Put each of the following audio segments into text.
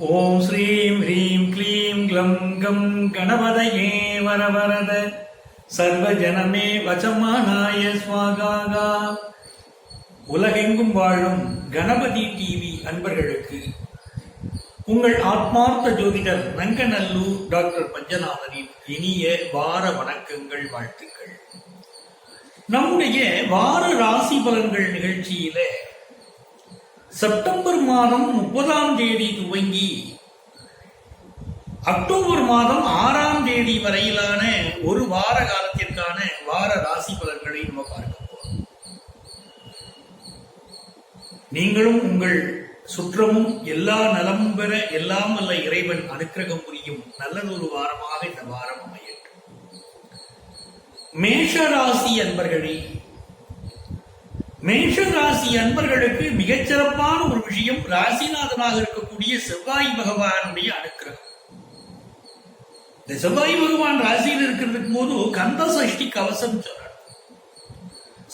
ஓம் ஸ்ரீம் ஹ்ரீம் க்ளீம் க்ளம் கம் கணபதயே வரவரத சர்வஜனமே வசமானாய ஸ்வாகாகா. உலகெங்கும் வாழும் கணபதி டிவி அன்பர்களுக்கு உங்கள் ஆத்மார்த்த ஜோதிடர் நங்கநல்லூர் டாக்டர் பஞ்சநாதனின் இனிய வார வணக்கங்கள், வாழ்த்துக்கள். நம்முடைய வார ராசி பலன்கள் நிகழ்ச்சியில செப்டம்பர் மாதம் 30ஆம் தேதி துவங்கி அக்டோபர் மாதம் 6ஆம் தேதி வரையிலான ஒரு வார காலத்திற்கான வார ராசி பலன்களை நம்ம பார்க்க போறோம். நீங்களும் உங்கள் சுற்றமும் எல்லா நலமும் பெற எல்லாம் வல்ல இறைவன் அனுக்கிரகம் புரியும் நல்லதொரு வாரமாக இந்த வாரம் அமையட்டும். மேஷ ராசி அன்பர்களே, மேஷ ராசி அன்பர்களுக்கு மிகச்சிறப்பான ஒரு விஷயம் ராசிநாதனாக இருக்கக்கூடிய செவ்வாய் பகவானுடைய அனுக்கிரகம். இந்த செவ்வாய் பகவான் ராசியில் இருக்கிறதுக்கு போது கந்த சஷ்டி கவசம் சொல்றார்.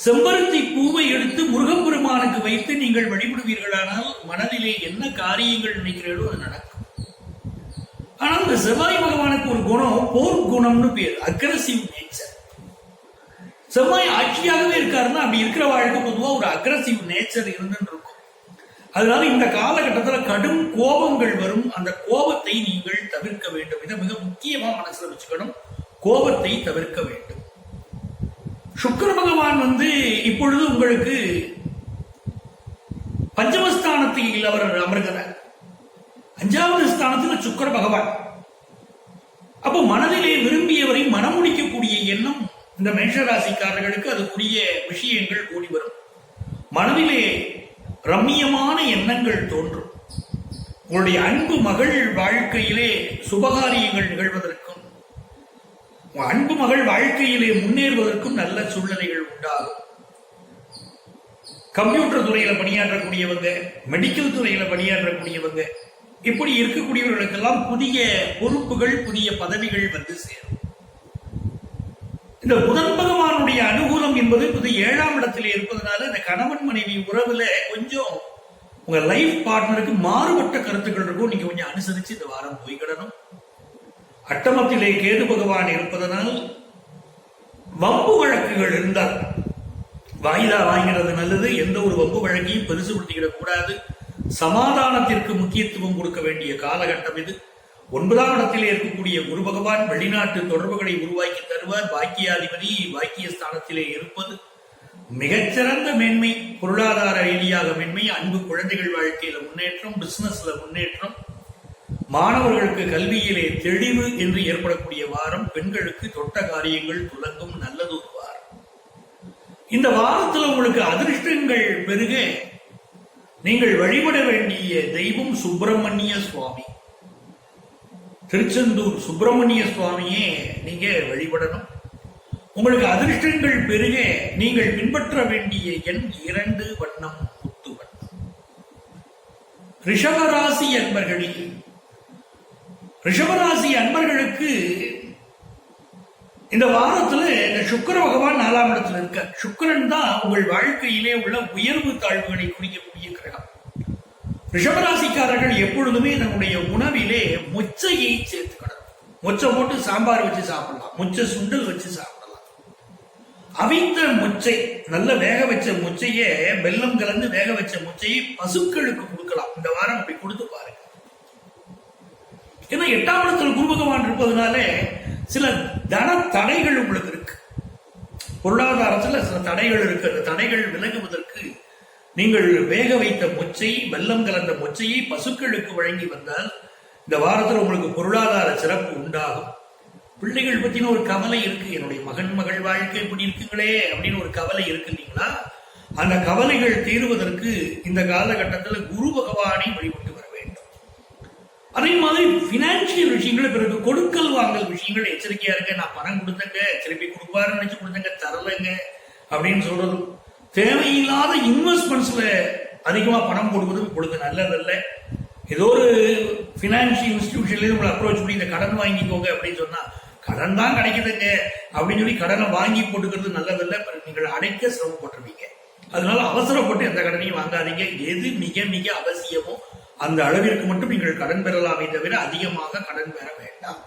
செம்பருத்தி பூவை எடுத்து முருகப்பெருமானுக்கு வைத்து நீங்கள் வழிபடுவீர்களானால் மனதிலே என்ன காரியங்கள் நினைக்கிறீர்களோ அது நடக்கும். ஆனால் இந்த செவ்வாய் பகவானுக்கு ஒரு குணம், போர் குணம்னு பேர், அக்ரசிவ் நேச்சர். செவ்வாய் ஆட்சியாகவே இருக்காருன்னா அப்படி இருக்கிற வாழ்க்கை பொதுவா ஒரு அக்ரசிவ் நேச்சர் இருந்துன்னு இருக்கும். அதனால இந்த காலகட்டத்தில் கடும் கோபங்கள் வரும். அந்த கோபத்தை நீங்கள் தவிர்க்க வேண்டும். இதை மிக முக்கியமா மனசுல வச்சுக்கணும். கோபத்தை தவிர்க்க வேண்டும். சுக்கிர பகவான் இப்பொழுது உங்களுக்கு பஞ்சமஸ்தானத்தில் அவர் அமர்கிறார். 5வது ஸ்தானத்தில் சுக்கிர பகவான். அப்போ மனதிலே விரும்பியவரை மனமுடிக்கக்கூடிய எண்ணம் இந்த மேஷராசிக்காரர்களுக்கு அதுக்குரிய விஷயங்கள் கூடி வரும். மனதிலே ரம்மியமான எண்ணங்கள் தோன்றும். உங்களுடைய அன்பு மகள் வாழ்க்கையிலே சுபகாரியங்கள் நிகழ்வதற்கும் அன்பு மகள் வாழ்க்கையிலே முன்னேறுவதற்கும் நல்ல சூழ்நிலைகள் உண்டாகும். கம்ப்யூட்டர் துறையில பணியாற்றக்கூடியவங்க, மெடிக்கல் துறையில பணியாற்றக்கூடியவங்க, இப்படி இருக்கக்கூடியவர்களுக்கெல்லாம் புதிய பொறுப்புகள், புதிய பதவிகள் வந்து சேரும். இந்த புதன் பகவானுடைய அனுகூலம் என்பது 7ஆம் இடத்திலே இருப்பதனால இந்த கணவன் மனைவி உறவுல கொஞ்சம் உங்க லைஃப் பார்ட்னருக்கு மாறுபட்ட கருத்துக்கள் இருக்கும். நீங்க கொஞ்சம் அனுசரிச்சு இந்த வாரம் போய்கிடணும். அட்டமத்திலே கேது பகவான் இருப்பதனால் வம்பு வழக்குகள் இருந்தால் வாய்தா வாங்கிறது நல்லது. எந்த ஒரு வம்பு வழக்கையும் பெருசுபடுத்திக்கிடக் கூடாது. சமாதானத்திற்கு முக்கியத்துவம் கொடுக்க வேண்டிய காலகட்டம் இது. 9ஆம் இடத்திலே இருக்கக்கூடிய குரு பகவான் வெளிநாட்டு தொடர்புகளை உருவாக்கி தருவார். பாக்கியாதிபதி பாக்கியஸ்தானத்திலே இருப்பது மிகச்சிறந்த மேன்மை. பொருளாதார ரீதியாக மேன்மை, அன்பு குழந்தைகள் வாழ்க்கையில முன்னேற்றம், பிசினஸ்ல முன்னேற்றம், மாணவர்களுக்கு கல்வியிலே தெளிவு என்று ஏற்படக்கூடிய வாரம். பெண்களுக்கு தொட்ட காரியங்கள் துலங்கும் நல்லது ஒரு வாரம். இந்த வாரத்தில் உங்களுக்கு அதிர்ஷ்டங்கள் பெருக நீங்கள் வழிபட வேண்டிய தெய்வம் சுப்பிரமணிய சுவாமி. திருச்செந்தூர் சுப்பிரமணிய சுவாமியே நீங்க வழிபடணும். உங்களுக்கு அதிர்ஷ்டங்கள் பெருக நீங்கள் பின்பற்ற வேண்டிய எண் 2, வண்ணம் முத்து வண்ணம். ரிஷபராசி அன்பர்களே, ரிஷபராசி அன்பர்களுக்கு இந்த வாரத்துல இந்த சுக்கிர பகவான் 4ஆம் இடத்துல இருக்க. சுக்கிரன் தான் உங்கள் வாழ்க்கையிலே உள்ள உயர்வு தாழ்வுகளை குறிக்கக்கூடிய கிரகம். ரிஷபராசிக்காரர்கள் எப்பொழுதுமே நம்முடைய உணவிலே மொச்சையை சேர்த்துக்கணும். மொச்சை போட்டு சாம்பார் வச்சு சாப்பிடலாம், மொச்சை சுண்டல் வச்சு சாப்பிடலாம். அவித்த மொச்சை, நல்ல வேக வச்ச மொச்சையே, வெல்லம் கலந்து வேக வச்ச மொச்சையை பசுக்களுக்கு கொடுக்கலாம். இந்த வாரம் அப்படி கொடுத்து பாருங்க. ஏன்னா 8ஆம் இடத்தில் குரு பகவான் இருப்பதனால சில தன தடைகள் உங்களுக்கு இருக்கு. பொருளாதாரத்துல சில தடைகள் இருக்கு. அந்த தடைகள் விலகுவதற்கு நீங்கள் வேக வைத்த மொச்சை, வெல்லம் கலந்த மொச்சையை பசுக்களுக்கு வழங்கி வந்தால் இந்த வாரத்தில் உங்களுக்கு பொருளாதார சிறப்பு உண்டாகும். பிள்ளைகள் பத்தின ஒரு கவலை இருக்கு. என்னுடைய மகள் வாழ்க்கை இப்படி இருக்குங்களே அப்படின்னு ஒரு கவலை இருக்கு இல்லைங்களா? அந்த கவலைகள் தீர்வதற்கு இந்த காலகட்டத்தில் குரு பகவானை வழிபட்டு வர வேண்டும். அதே மாதிரி பினான்சியல் விஷயங்கள், பிறகு கொடுக்கல் வாங்கல் விஷயங்கள் எச்சரிக்கையா இருக்க. நான் பணம் கொடுத்தங்க, திருப்பி கொடுப்பாருன்னு நினைச்சு கொடுத்தங்க, தரலங்க அப்படின்னு சொல்றதும், தேவையில்லாத இன்வெஸ்ட்மெண்ட்ஸ்ல அதிகமா பணம் போடுவது இப்பொழுது நல்லதல்ல. ஏதோ ஒரு பினான்சியல் இன்ஸ்டிடியூஷன்ல உங்களை அப்ரோச் பண்ணி இந்த கடன் வாங்கிக்கோங்க அப்படின்னு சொன்னா, கடன் தான் கிடைக்குதுங்க அப்படின்னு சொல்லி கடனை வாங்கி போட்டுக்கிறது நல்லதல்ல. நீங்கள் அடைக்க சிரமப்பட்டுருவீங்க. அதனால அவசரப்பட்டு எந்த கடனையும் வாங்காதீங்க. எது மிக மிக அவசியமோ அந்த அளவிற்கு மட்டும் நீங்கள் கடன் பெறலாமே தவிர அதிகமாக கடன் பெற வேண்டாம்.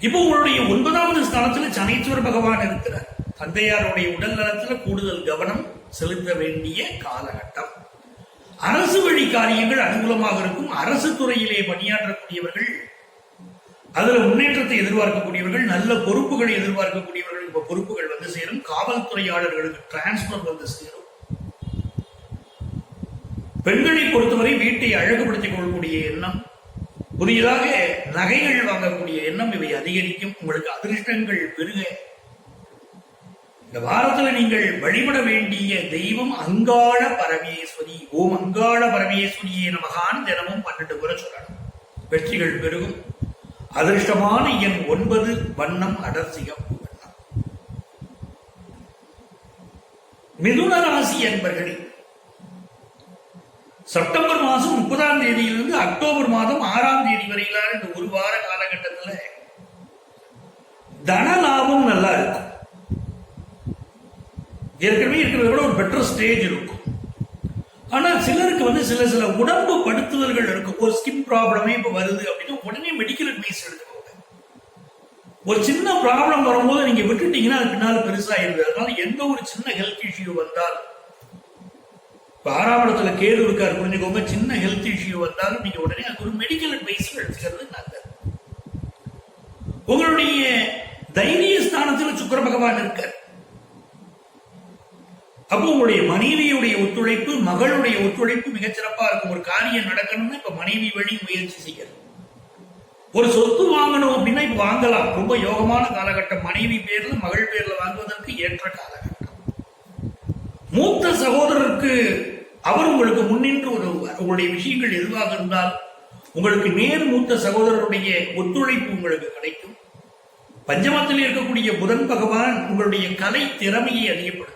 இப்போ உங்களுடைய 9வது ஸ்தானத்துல சனீஸ்வர பகவான் இருக்கிறார். தந்தையாருடைய உடல் நலத்துல கூடுதல் கவனம் செலுத்த வேண்டிய காலகட்டம். அரசு வழி காரியங்கள் அனுகூலமாக இருக்கும். அரசு துறையிலே பணியாற்றக்கூடியவர்கள், அதுல முன்னேற்றத்தை எதிர்பார்க்கக்கூடியவர்கள், நல்ல பொறுப்புகளை எதிர்பார்க்கக்கூடியவர்கள் இப்ப பொறுப்புகள் வந்து சேரும். காவல்துறையாளர்களுக்கு டிரான்ஸ்பர் வந்து சேரும். பெண்களை பொறுத்தவரை வீட்டை அழகுபடுத்திக் கொள்ளக்கூடிய எண்ணம், புதியதாக நகைகள் வாங்கக்கூடிய எண்ணம், இவை அதிகரிக்கும். உங்களுக்கு அதிர்ஷ்டங்கள் பெருக. இந்த வாரத்துல நீங்கள் வழிபட வேண்டிய தெய்வம் அங்காள பரமேஸ்வரி. ஓம் அங்காள பரமேஸ்வரியே நமகான் தினமும் 12 முறை சொல்லணும். வெற்றிகள் பெருகும். அதிர்ஷ்டமான எண் 9, வண்ணம் அடர் சிகப்பு வண்ணம். மிதுன ராசி என்பர்களே, செப்டம்பர் மாதம் 30ஆம் தேதியிலிருந்து அக்டோபர் மாதம் 6ஆம் தேதி வரையிலான இந்த ஒரு வார காலகட்டத்தில் தன லாபம் நல்லா இருக்கும். ஏற்கனவே இருக்கிறத விட ஒரு பெட்டர் ஸ்டேஜ் இருக்கும். ஆனா சிலருக்கு வந்து சில உடம்பு படுத்துதல்கள் இருக்கும். ஒரு ஸ்கின் ப்ராப்ளமே இப்ப வருது அப்படின்னா உடனே மெடிக்கல் அட்வைஸ் எடுத்துக்கோங்க. ஒரு சின்ன ப்ராப்ளம் வரும்போது நீங்க விட்டுட்டீங்கன்னா அது பின்னால பெருசாயிருது. அதனால எந்த ஒரு சின்ன ஹெல்த் இஷ்யூ வந்தால், இப்ப 6ஆம் இடத்துல கேது இருக்காரு புரிஞ்சுக்கோங்க, சின்ன ஹெல்த் இஷ்யூ வந்தாலும் நீங்க உடனே அது ஒரு மெடிக்கல் அட்வைஸ் எடுத்துக்கிறது நல்லது. உங்களுடைய தைரிய ஸ்தானத்தில் சுக்கிர பகவான் இருக்கார். அப்போ உங்களுடைய மனைவியுடைய ஒத்துழைப்பு, மகளுடைய ஒத்துழைப்பு மிகச்சிறப்பா இருக்கும். ஒரு காரியம் நடக்கணும்னா இப்ப மனைவி வழி முயற்சி செய்யணும். ஒரு சொத்து வாங்கணும் அப்படின்னா இப்ப வாங்கலாம். ரொம்ப யோகமான காலகட்டம். மனைவி பேர்ல மகள் பேர்ல வாங்குவதற்கு ஏற்ற காலகட்டம். மூத்த சகோதரருக்கு அவர் உங்களுக்கு முன்னின்று உதவுவார். உங்களுடைய விஷயங்கள் எதுவாக இருந்தால் உங்களுக்கு நேர் மூத்த சகோதரருடைய ஒத்துழைப்பு உங்களுக்கு கிடைக்கும். பஞ்சமத்தில் இருக்கக்கூடிய புதன் பகவான் உங்களுடைய கலை திறமையை அதிகப்படுத்துவார்.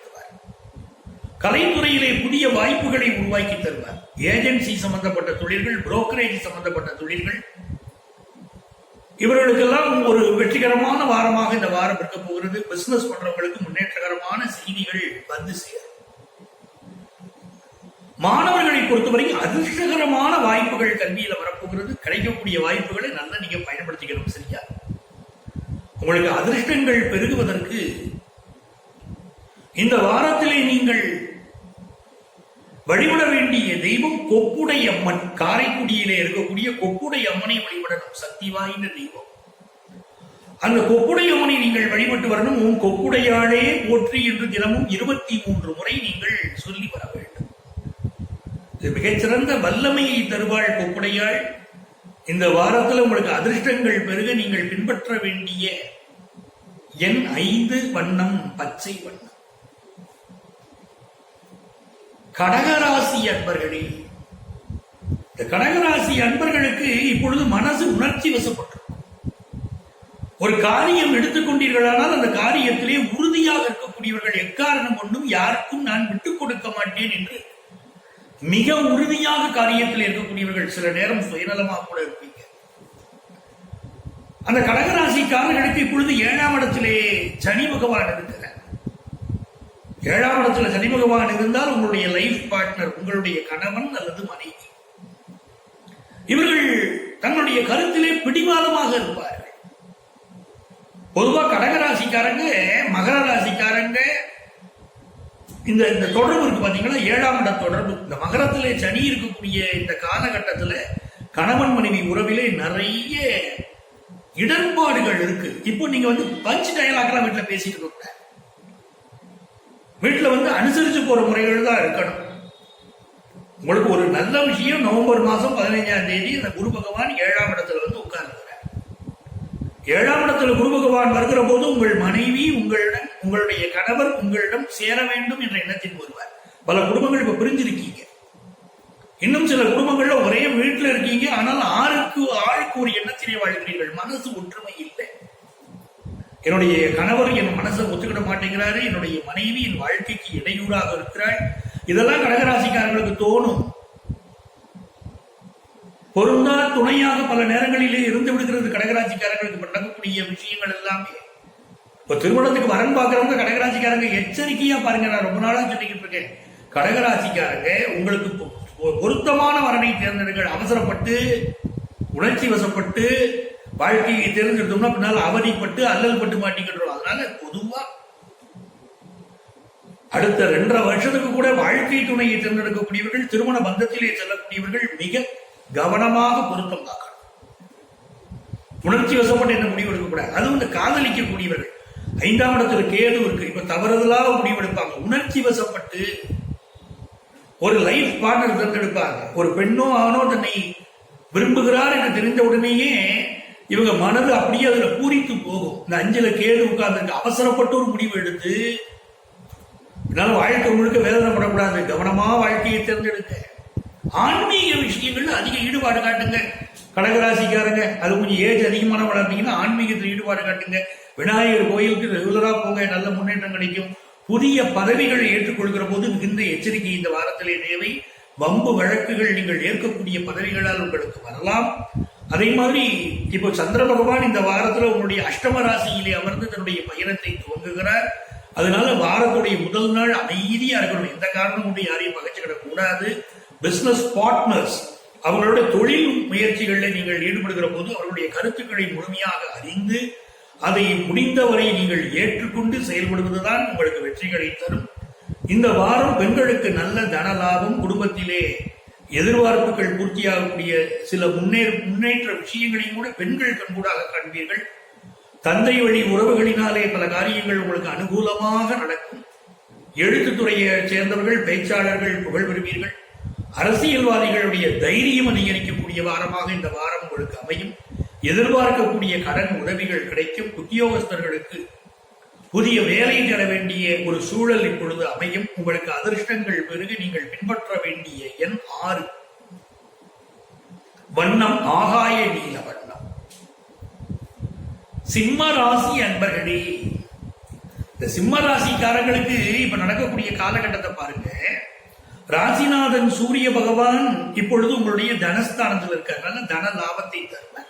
கலைத்துறையிலே புதிய வாய்ப்புகளை உருவாக்கி தருவார். ஏஜென்சி சம்பந்தப்பட்ட தொழில்கள், புரோக்கரேஜ் சம்பந்தப்பட்ட தொழில்கள், இவர்களுக்கெல்லாம் ஒரு வெற்றிகரமான வாரமாக இந்த வாரம் இருக்க போகிறது. பிசினஸ் பண்றவங்களுக்கு முன்னேற்றகரமான செய்திகள் வந்து சேரும். மாணவர்களை பொறுத்தவரை அதிர்ஷ்டகரமான வாய்ப்புகள் கல்வியில வரப்போகிறது. கிடைக்கக்கூடிய வாய்ப்புகளை நல்லா நீங்க பயன்படுத்திக்கணும். சரியா? உங்களுக்கு அதிர்ஷ்டங்கள் பெருகுவதற்கு இந்த வாரத்திலே நீங்கள் வழிபட வேண்டிய தெய்வம் கொப்புடை அம்மன். காரைக்குடியிலே இருக்கக்கூடிய கொப்புடை அம்மனை வழிபடணும். சக்தி வாய்ந்த தெய்வம். அந்த கொப்புடை அம்மனை நீங்கள் வழிபட்டு வரணும். உன் கொப்புடையாளே போற்றி என்று தினமும் 23 முறை நீங்கள் சொல்லி வர வேண்டும். இது மிகச்சிறந்த வல்லமையை தருவாள் கொப்புடையாள். இந்த வாரத்தில் உங்களுக்கு அதிர்ஷ்டங்கள் பெருக நீங்கள் பின்பற்ற வேண்டிய எண் 5, வண்ணம் பச்சை வண்ணம். கடகராசி அன்பர்களே, இந்த கடகராசி அன்பர்களுக்கு இப்பொழுது மனசு உணர்ச்சி வசப்பட்டிருக்கும். ஒரு காரியம் எடுத்துக்கொண்டீர்களானால் அந்த காரியத்திலே உறுதியாக இருக்கக்கூடியவர்கள், எக்காரணம் கொண்டும் யாருக்கும் நான் விட்டுக் கொடுக்க மாட்டேன் என்று மிக உறுதியாக காரியத்தில் இருக்கக்கூடியவர்கள். சில நேரம் சுயநலமாக கூட இருப்பீங்க. அந்த கடகராசிக்காரர்களுக்கு இப்பொழுது 7ஆம் இடத்திலே சனி பகவான் இருக்கிறார். 7ஆம் இடத்துல சனி பகவான் இருந்தால் உங்களுடைய லைஃப் பார்ட்னர், உங்களுடைய கணவன் அல்லது மனைவி, இவர்கள் தங்களுடைய கருத்திலே பிடிவாதமாக இருப்பார்கள். பொதுவா கடகராசிக்காரங்க, மகர ராசிக்காரங்க இந்த தொடர்பு இருக்கு பாத்தீங்கன்னா, 7ஆம் இட தொடர்பு. இந்த மகரத்திலே சனி இருக்கக்கூடிய இந்த காலகட்டத்துல கணவன் மனைவி உறவிலே நிறைய இடர்பாடுகள் இருக்கு. இப்போ நீங்க வந்து பஞ்ச் டயலாக்லாம் வீட்டுல பேசிட்டு இருக்க, வீட்டுல வந்து அனுசரிச்சு போற முறைகள் தான் இருக்கணும். உங்களுக்கு ஒரு நல்ல விஷயம், நவம்பர் மாசம் 15ஆம் தேதி இந்த குரு பகவான் 7ஆம் இடத்துல வந்து உட்கார்ந்துக்கிறார். 7ஆம் இடத்துல குரு பகவான் வருகிற போது உங்கள் மனைவி உங்களிடம், உங்களுடைய கணவர் உங்களிடம் சேர வேண்டும் என்ற எண்ணத்தில் வருவார். பல குடும்பங்கள் இப்ப பிரிஞ்சிருக்கீங்க. இன்னும் சில குடும்பங்கள்ல ஒரே வீட்டுல இருக்கீங்க. ஆனால் ஆளுக்கு ஒரு எண்ணத்திலே வாழ்கிறீர்கள். மனசு ஒற்றுமை இல்லை. என்னுடைய கணவர் என் மனசை ஒத்துக்கிட மாட்டேங்கிறாரு, என்னுடைய மனைவி என் வாழ்க்கைக்கு இடையூறாக இருக்கிறாள். இதெல்லாம் கடகராசிக்காரர்களுக்கு தோணும். பொருந்தா துணையாக பல நேரங்களிலே இருந்து விடுகிறது. கடகராசிக்காரர்களுக்கு நடக்கக்கூடிய விஷயங்கள் எல்லாமே. இப்ப திருமணத்துக்கு வரன் பார்க்கறவங்க கடகராசிக்காரங்க எச்சரிக்கையா பாருங்க. நான் ரொம்ப நாளா சொல்லிக்கிட்டு இருக்கேன். கடகராசிக்காரங்க உங்களுக்கு பொருத்தமான வரனை தேர்ந்தெடுங்கள். அவசரப்பட்டு உணர்ச்சி வசப்பட்டு வாழ்க்கையை தேர்ந்தெடுத்தோம்னா பின்னால் அவதிப்பட்டு அல்லல் பட்டு மாட்டிக்கின்றோம். அதனால பொதுவா அடுத்த 2.5 வருஷத்துக்கு கூட வாழ்க்கை துணையை தேர்ந்தெடுக்கக்கூடியவர்கள், திருமண பந்தத்திலே செல்லக்கூடியவர்கள் மிக கவனமாக பொருத்தம் காக்கணும். உணர்ச்சி வசப்பட்டு என்ன முடிவு எடுக்கக்கூடாது. அதுவும் இந்த காதலிக்கக்கூடியவர்கள் 5ஆம் இடத்துல கேது இருக்கு. இப்ப தவறுதலாக முடிவெடுப்பாங்க. உணர்ச்சி வசப்பட்டு ஒரு லைஃப் பார்ட்னர் தேர்ந்தெடுப்பாங்க. ஒரு பெண்ணோ ஆணோ தன்னை விரும்புகிறார் என்று தெரிந்த உடனேயே இவங்க மனது அப்படியே அதுல பூரித்து போகும். இந்த 5ல கேது உட்கார்ந்து அவசரப்பட்டு ஒரு முடிவு எடுத்து இதனால வாழ்க்கை முழுக்க வேதனைப்படக்கூடாது. கவனமா வாழ்க்கையை தேர்ந்தெடுக்க. ஆன்மீக விஷயங்கள்ல அதிக ஈடுபாடு காட்டுங்க. கடகராசிக்காரங்க அது கொஞ்சம் ஏஜ் அதிகமான வளர்ந்தீங்கன்னா ஆன்மீகத்தில் ஈடுபாடு காட்டுங்க. விநாயகர் கோயிலுக்கு ரெகுலரா போங்க, நல்ல முன்னேற்றம் கிடைக்கும். புதிய பதவிகளை ஏற்றுக்கொள்கிற போது மிகுந்த எச்சரிக்கை இந்த வாரத்திலே தேவை. வம்பு வழக்குகள் நீங்கள் ஏற்கக்கூடிய பதவிகளால் உங்களுக்கு வரலாம். அதே மாதிரி இப்போ சந்திர பகவான் இந்த வாரத்துல உங்களுடைய அஷ்டம ராசியிலே அமர்ந்து தன்னுடைய பயணத்தை துவங்குகிறார். அதனால வாரத்துடைய முதல் நாள் அமைதியா இருக்கணும். எந்த காரணம் கொண்டு யாரையும் பகைச்சுக்கிடக் கூடாது. பிசினஸ் பார்ட்னர்ஸ் அவங்களுடைய தொழில் முயற்சிகளில் நீங்கள் ஈடுபடுகிற போது அவர்களுடைய கருத்துக்களை முழுமையாக அறிந்து அதை முடிந்தவரை நீங்கள் ஏற்றுக்கொண்டு செயல்படுவதுதான் உங்களுக்கு வெற்றிகளை தரும். இந்த வாரம் பெண்களுக்கு நல்ல தன லாபம், குடும்பத்திலே எதிர்பார்ப்புகள் பூர்த்தியாகக்கூடிய சில முன்னேற்ற விஷயங்களையும் கூட பெண்கள் கண்கூடாக காண்பீர்கள். தந்தை வழி உறவுகளினாலே பல காரியங்கள் உங்களுக்கு அனுகூலமாக நடக்கும். எழுத்துத்துறையை சேர்ந்தவர்கள், பேச்சாளர்கள் புகழ் பெறுவீர்கள். அரசியல்வாதிகளுடைய தைரியம் அதிகரிக்கக்கூடிய வாரமாக இந்த வாரம் உங்களுக்கு அமையும். எதிர்பார்க்கக்கூடிய கடன் உதவிகள் கிடைக்கும். உத்தியோகஸ்தர்களுக்கு புதிய வேலை தர வேண்டிய ஒரு சூழல் இப்பொழுது அமையும். உங்களுக்கு அதிர்ஷ்டங்கள் பெருகி நீங்கள் பின்பற்ற வேண்டிய எண் 6. வண்ணம் ஆகாய நீல வண்ணம். சிம்ம ராசி அன்பர்களே, இந்த சிம்ம ராசிக்காரர்களுக்கு இப்ப நடக்கக்கூடிய காலகட்டத்தை பாருங்க. ராசிநாதன் சூரிய பகவான் இப்பொழுது உங்களுடைய தனஸ்தானத்தில் இருக்கிறதுனால தன லாபத்தை தருவார்.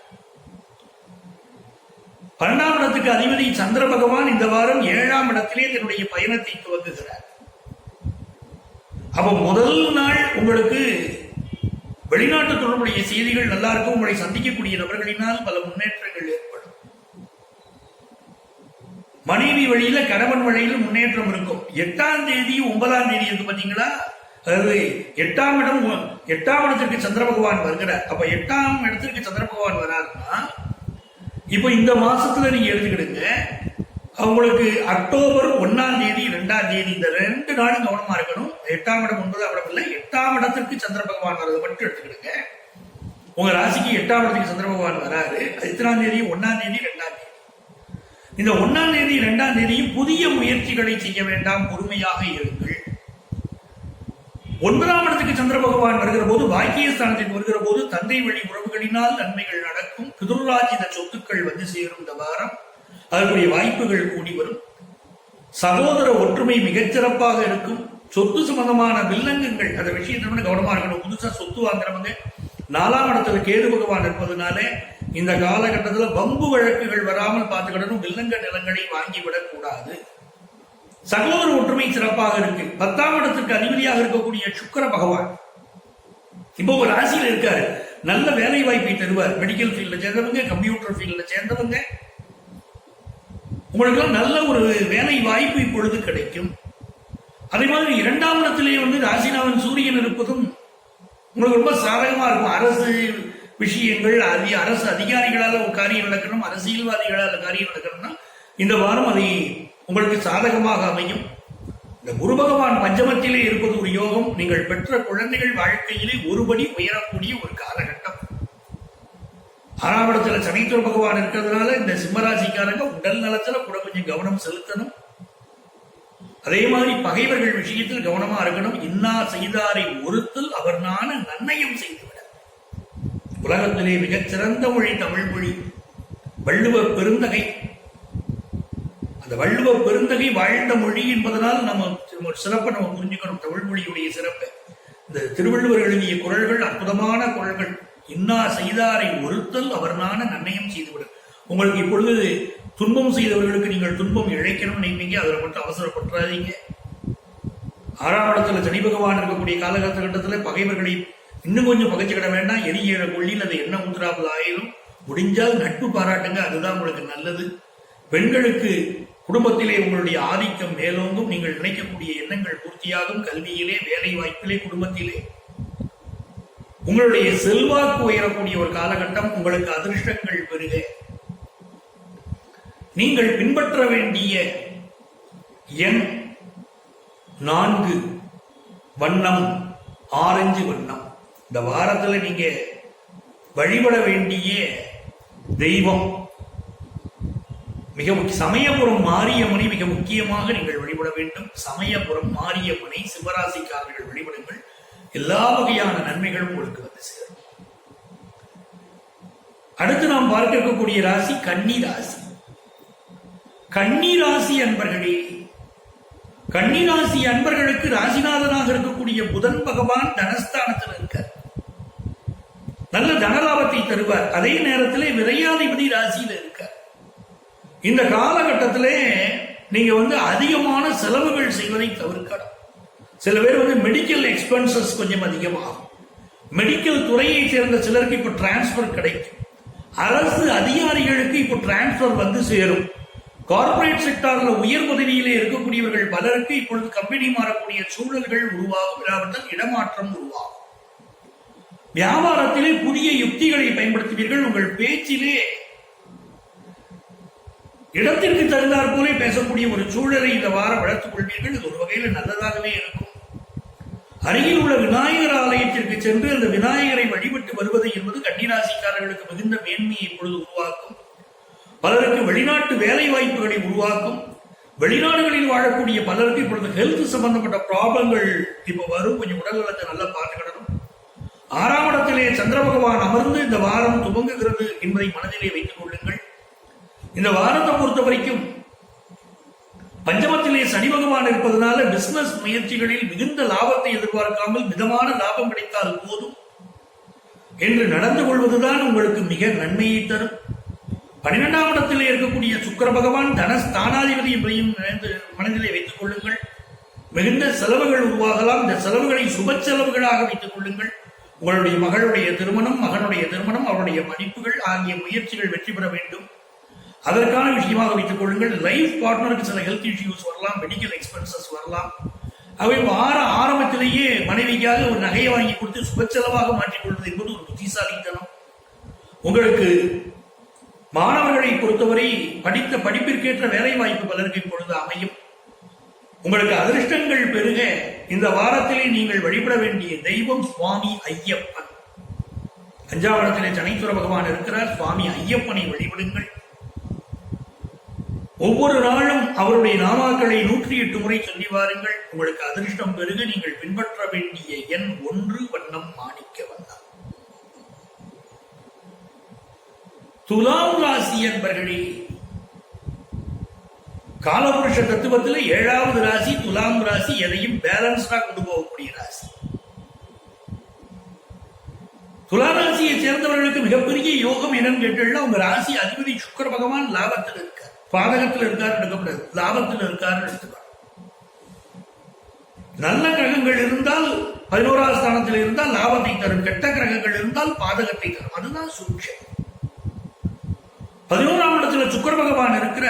12ஆம் இடத்துக்கு அதிபதி சந்திர பகவான் இந்த வாரம் 7ஆம் இடத்திலே தன்னுடைய பயணத்தை துவங்குகிறார். அப்ப முதல் நாள் உங்களுக்கு வெளிநாட்டு தொடர்புடைய செய்திகள் நல்லா இருக்கும். உங்களை சந்திக்கக்கூடிய நபர்களினால் பல முன்னேற்றங்கள் ஏற்படும். மனைவி வழியில, கணவன் வழியில முன்னேற்றம் இருக்கும். 8ஆம் தேதி 9ஆம் தேதி இருக்கு பாத்தீங்களா, அதாவது 8ஆம் இடத்திற்கு சந்திர பகவான் வருகிறார். அப்ப 8ஆம் இடத்திற்கு சந்திர பகவான் வராருன்னா இப்ப இந்த மாசத்துல நீங்க எடுத்துக்கிடுங்க. அவங்களுக்கு அக்டோபர் 1ஆம் தேதி 2ஆம் தேதி இந்த 2 நாளும் கவனமா இருக்கணும். 8ஆம் இடம் 9ஆம் இடம் இல்லை, 8ஆம் இடத்திற்கு சந்திர பகவான் வர்றது மட்டும் எடுத்துக்கிடுங்க. உங்க ராசிக்கு 8ஆம் இடத்துக்கு சந்திர பகவான் வராரு. எத்தனாம் தேதி? 1ஆம் தேதி 2ஆம் தேதி. இந்த 1ஆம் தேதி 2ஆம் தேதியும் புதிய முயற்சிகளை செய்ய வேண்டாம், பொறுமையாக இருங்கள். 9ஆம் இடத்துக்கு சந்திர பகவான் வருகிற போது, பாக்கியஸ்தானத்தில் வருகிற போது தந்தை வழி உறவுகளினால் நன்மைகள் நடக்கும். பிதுர்ராஜித சொத்துக்கள் வந்து சேரும் இந்த வாரம். அதனுடைய வாய்ப்புகள் கூடி வரும். சகோதர ஒற்றுமை மிகச்சிறப்பாக இருக்கும். சொத்து சம்பந்தமான வில்லங்கங்கள் அந்த விஷயத்தை கவனமா இருக்கணும். புதுசா சொத்து வாங்குறவங்க 4ஆம் இடத்துல கேது பகவான் இருப்பதனால இந்த காலகட்டத்தில் வம்பு வழக்குகள் வராமல் பார்த்துக்கிடணும். வில்லங்க நிலங்களை வாங்கிவிடக் கூடாது. சகோதர ஒற்றுமை சிறப்பாக இருக்கு. 10ஆம் இடத்திற்கு அதிபதியாக இருக்கக்கூடிய சுக்கிர பகவான் இப்போ ஒரு ராசியில் இருக்காரு. நல்ல வேலை வாய்ப்பை தருவார். மெடிக்கல் ஃபீல்ட்ல சேர்ந்தவங்க, கம்ப்யூட்டர் ஃபீல்ட்ல சேர்ந்தவங்க, உங்களுக்கு நல்ல ஒரு வேலை வாய்ப்பு இப்பொழுது கிடைக்கும். அதே மாதிரி 2ஆம் இடத்திலே வந்து ராசிநாதன் சூரியன் இருப்பதும் உங்களுக்கு ரொம்ப சாதகமா இருக்கும். அரசு விஷயங்கள், அரசு அதிகாரிகளால ஒரு காரியம் நடக்கணும், அரசியல்வாதிகளால காரியம் நடக்கணும்னா இந்த வாரம் அதை உங்களுக்கு சாதகமாக அமையும். இந்த குரு பகவான் பஞ்சமத்திலே இருப்பது ஒரு யோகம். நீங்கள் பெற்ற குழந்தைகள் வாழ்க்கையிலே ஒருபடி உயரக்கூடிய ஒரு காலகட்டம். 6ஆம் இடத்துல சனீஸ்வர பகவான் இருக்கிறதுனால இந்த சிம்மராசிக்காரங்க உடல் நலத்துல கூட கொஞ்சம் கவனம் செலுத்தணும். அதே மாதிரி பகைவர்கள் விஷயத்தில் கவனமா இருக்கணும். இன்னா செய்தாரை ஒருத்தல் அவர் நான நன்னயம் செய்துவிட. உலகத்திலே மிகச்சிறந்த மொழி தமிழ் மொழி. வள்ளுவ பெருந்தகை, அந்த வள்ளுவ பெருந்தகை வாழ்ந்த மொழி என்பதனால் நம்ம சிறப்பை நம்ம புரிஞ்சுக்கணும். தமிழ் மொழியுடைய சிறப்பு. இந்த திருவள்ளுவர் எழுதிய குறள்கள் அற்புதமான குறள்கள். இன்னா செய்தாரை ஒருத்தல் அவர் நான நன்னயம் செய்துவிடும். உங்களுக்கு இப்பொழுது துன்பம் செய்தவர்களுக்கு நீங்கள் துன்பம் இழைக்கணும்னு நினைப்பீங்க. அதில் மட்டும் அவசரப்பட்டுறாதீங்க. 6ஆம் இடத்துல சனி பகவான் இருக்கக்கூடிய காலகட்டத்தில் பகைவர்களை இன்னும் கொஞ்சம் பகைச்சுக்கிட வேண்டாம். எரிகிற கொள்ளியில் அது என்ன ஊத்துறாப்புல ஆயிரும். முடிஞ்சால் நட்பு பாராட்டுங்க, அதுதான் உங்களுக்கு நல்லது. பெண்களுக்கு குடும்பத்திலே உங்களுடைய ஆதிக்கம் மேலோங்கும். நீங்கள் நினைக்கக்கூடிய எண்ணங்கள் பூர்த்தியாகும். கல்வியிலே, வேலை வாய்ப்பிலே, குடும்பத்திலே உங்களுடைய செல்வாக்கு உயரக்கூடிய ஒரு காலகட்டம். உங்களுக்கு அதிர்ஷ்டங்கள் பெருக. நீங்கள் பின்பற்ற வேண்டிய எண் 4, வண்ணம் ஆரஞ்சு வண்ணம். இந்த வாரத்துல நீங்க வழிபட வேண்டிய தெய்வம் மிக சமயபுரம் மாரியம்மனை மிக முக்கியமாக நீங்கள் வழிபட வேண்டும். சமயபுரம் மாரியம்மனை சிவராசிக்காரர்கள் வழிபடுங்கள். எல்லா வகையான நன்மைகளும் உங்களுக்கு வந்து சேரும். அடுத்து நாம் பார்க்க இருக்கக்கூடிய ராசி கன்னி ராசி. கன்னி ராசி அன்பர்களே, கன்னி ராசி அன்பர்களுக்கு ராசிநாதனாக இருக்கக்கூடிய புதன் பகவான் தனஸ்தானத்தில் இருக்கார். நல்ல தனலாபத்தை தருவார். அதே நேரத்தில் விரையாதிபதி ராசியில் இருக்கார். இந்த காலகட்டத்திலே நீங்க அதிகமான செலவுகள் செய்வதை தவிர்க்கணும். சில பேர் மெடிக்கல் எக்ஸ்பென்சஸ் கொஞ்சம் அதிகமாகும். மெடிக்கல் துறையை சேர்ந்த சிலருக்கு இப்ப டிரான்ஸ்பர் கிடைக்கும். அரசு அதிகாரிகளுக்கு இப்ப டிரான்ஸ்பர் சேரும். கார்பரேட் செக்டார்ல உயர் பதவியிலே இருக்கக்கூடியவர்கள் பலருக்கு இப்பொழுது கம்பெனி மாறக்கூடிய சூழல்கள் உருவாகும். இல்லாவிட்டால் இடமாற்றம் உருவாகும். வியாபாரத்திலே புதிய யுக்திகளை பயன்படுத்துவீர்கள். உங்கள் பேச்சிலே இடத்திற்கு தகுந்தாற் போல பேசக்கூடிய ஒரு சூழலை இந்த வாரம் வளர்த்துக் கொள்வீர்கள். இது ஒரு வகையில் நல்லதாகவே இருக்கும். அருகில் உள்ள விநாயகர் ஆலயத்திற்கு சென்று அந்த விநாயகரை வழிபட்டு வருவது என்பது கன்னிராசிக்காரர்களுக்கு மிகுந்த மேன்மையை இப்பொழுது உருவாக்கும். பலருக்கு வெளிநாட்டு வேலை வாய்ப்புகளை உருவாக்கும். வெளிநாடுகளில் வாழக்கூடிய பலருக்கு இப்பொழுது ஹெல்த் சம்பந்தப்பட்ட ப்ராப்ளங்கள் இப்ப வரும். கொஞ்சம் உடல் நலத்தை நல்லா பார்த்துக்கிடணும். 6ஆம் இடத்திலே சந்திர பகவான் அமர்ந்து இந்த வாரம் துவங்குகிறது என்பதை மனதிலே வைத்துக் கொள்ளுங்கள். இந்த வாரத்தை பொறுத்த வரைக்கும் பஞ்சமத்திலே சனி பகவான் இருப்பதனால பிசினஸ் முயற்சிகளில் மிகுந்த லாபத்தை எதிர்பார்க்காமல் மிதமான லாபம் கிடைத்தால் போதும் என்று நடந்து கொள்வதுதான் உங்களுக்கு மிக நன்மையை தரும். 12ஆம் இடத்திலே இருக்கக்கூடிய சுக்கிர பகவான் தனஸ்தானாதிபதி என்பதையும் மனதிலே வைத்துக் கொள்ளுங்கள். மிகுந்த செலவுகள் உருவாகலாம். இந்த செலவுகளை சுப செலவுகளாக வைத்துக் கொள்ளுங்கள். உங்களுடைய மகளுடைய திருமணம், மகனுடைய திருமணம், அவருடைய படிப்புகள் ஆகிய முயற்சிகள் வெற்றி பெற வேண்டும். அதற்கான விஷயமாக வைத்துக் கொள்ளுங்கள். லைஃப் பார்ட்னருக்கு சில ஹெல்த் இஷ்யூஸ் வரலாம், மெடிக்கல் எக்ஸ்பென்சஸ் வரலாம். அவை வார ஆரம்பத்திலேயே மனைவிக்காக ஒரு நகையை வாங்கி கொடுத்து சுப செலவாக மாற்றிக் கொள்வது என்பது ஒரு புத்திசாலித்தனம். உங்களுக்கு மாணவர்களை பொறுத்தவரை படித்த படிப்பிற்கேற்ற வேலை வாய்ப்பு பலருக்கு இப்பொழுது அமையும். உங்களுக்கு அதிர்ஷ்டங்கள் பெருக இந்த வாரத்திலே நீங்கள் வழிபட வேண்டிய தெய்வம் சுவாமி ஐயப்பன். 5ஆம் இடத்திலே சனீஸ்வர பகவான் இருக்கிறார். சுவாமி ஐயப்பனை வழிபடுங்கள். ஒவ்வொரு நாளும் அவருடைய நாமாக்களை 108 முறை சொல்லி வாருங்கள். உங்களுக்கு அதிர்ஷ்டம் பெருக. நீங்கள் பின்பற்ற வேண்டிய எண் 1, வண்ணம் மாணிக்க வண்ணம். துலாம் ராசி என்பர்களே, காலபுருஷ தத்துவத்தில் 7வது ராசி துலாம் ராசி. எதையும் பேலன்ஸ்டா கொண்டு போகக்கூடிய ராசி. துலா ராசியை சேர்ந்தவர்களுக்கு மிகப்பெரிய யோகம் என்னன்னு கேட்டீங்கன்னா, உங்க ராசி அதிபதி சுக்கிர பகவான் லாபத்தில் இருக்கார். பாதகத்தில் இருக்காரு எடுக்கப்படாது, லாபத்தில் இருக்காரு எடுத்துக்கலாம். நல்ல கிரகங்கள் இருந்தால் 11ஆம் ஸ்தானத்தில் இருந்தால் லாபத்தை தரும். கெட்ட கிரகங்கள் இருந்தால் பாதகத்தை தரும். அதுதான் சூட்சம். 11ஆம் இடத்துல சுக்கிர பகவான் இருக்கிற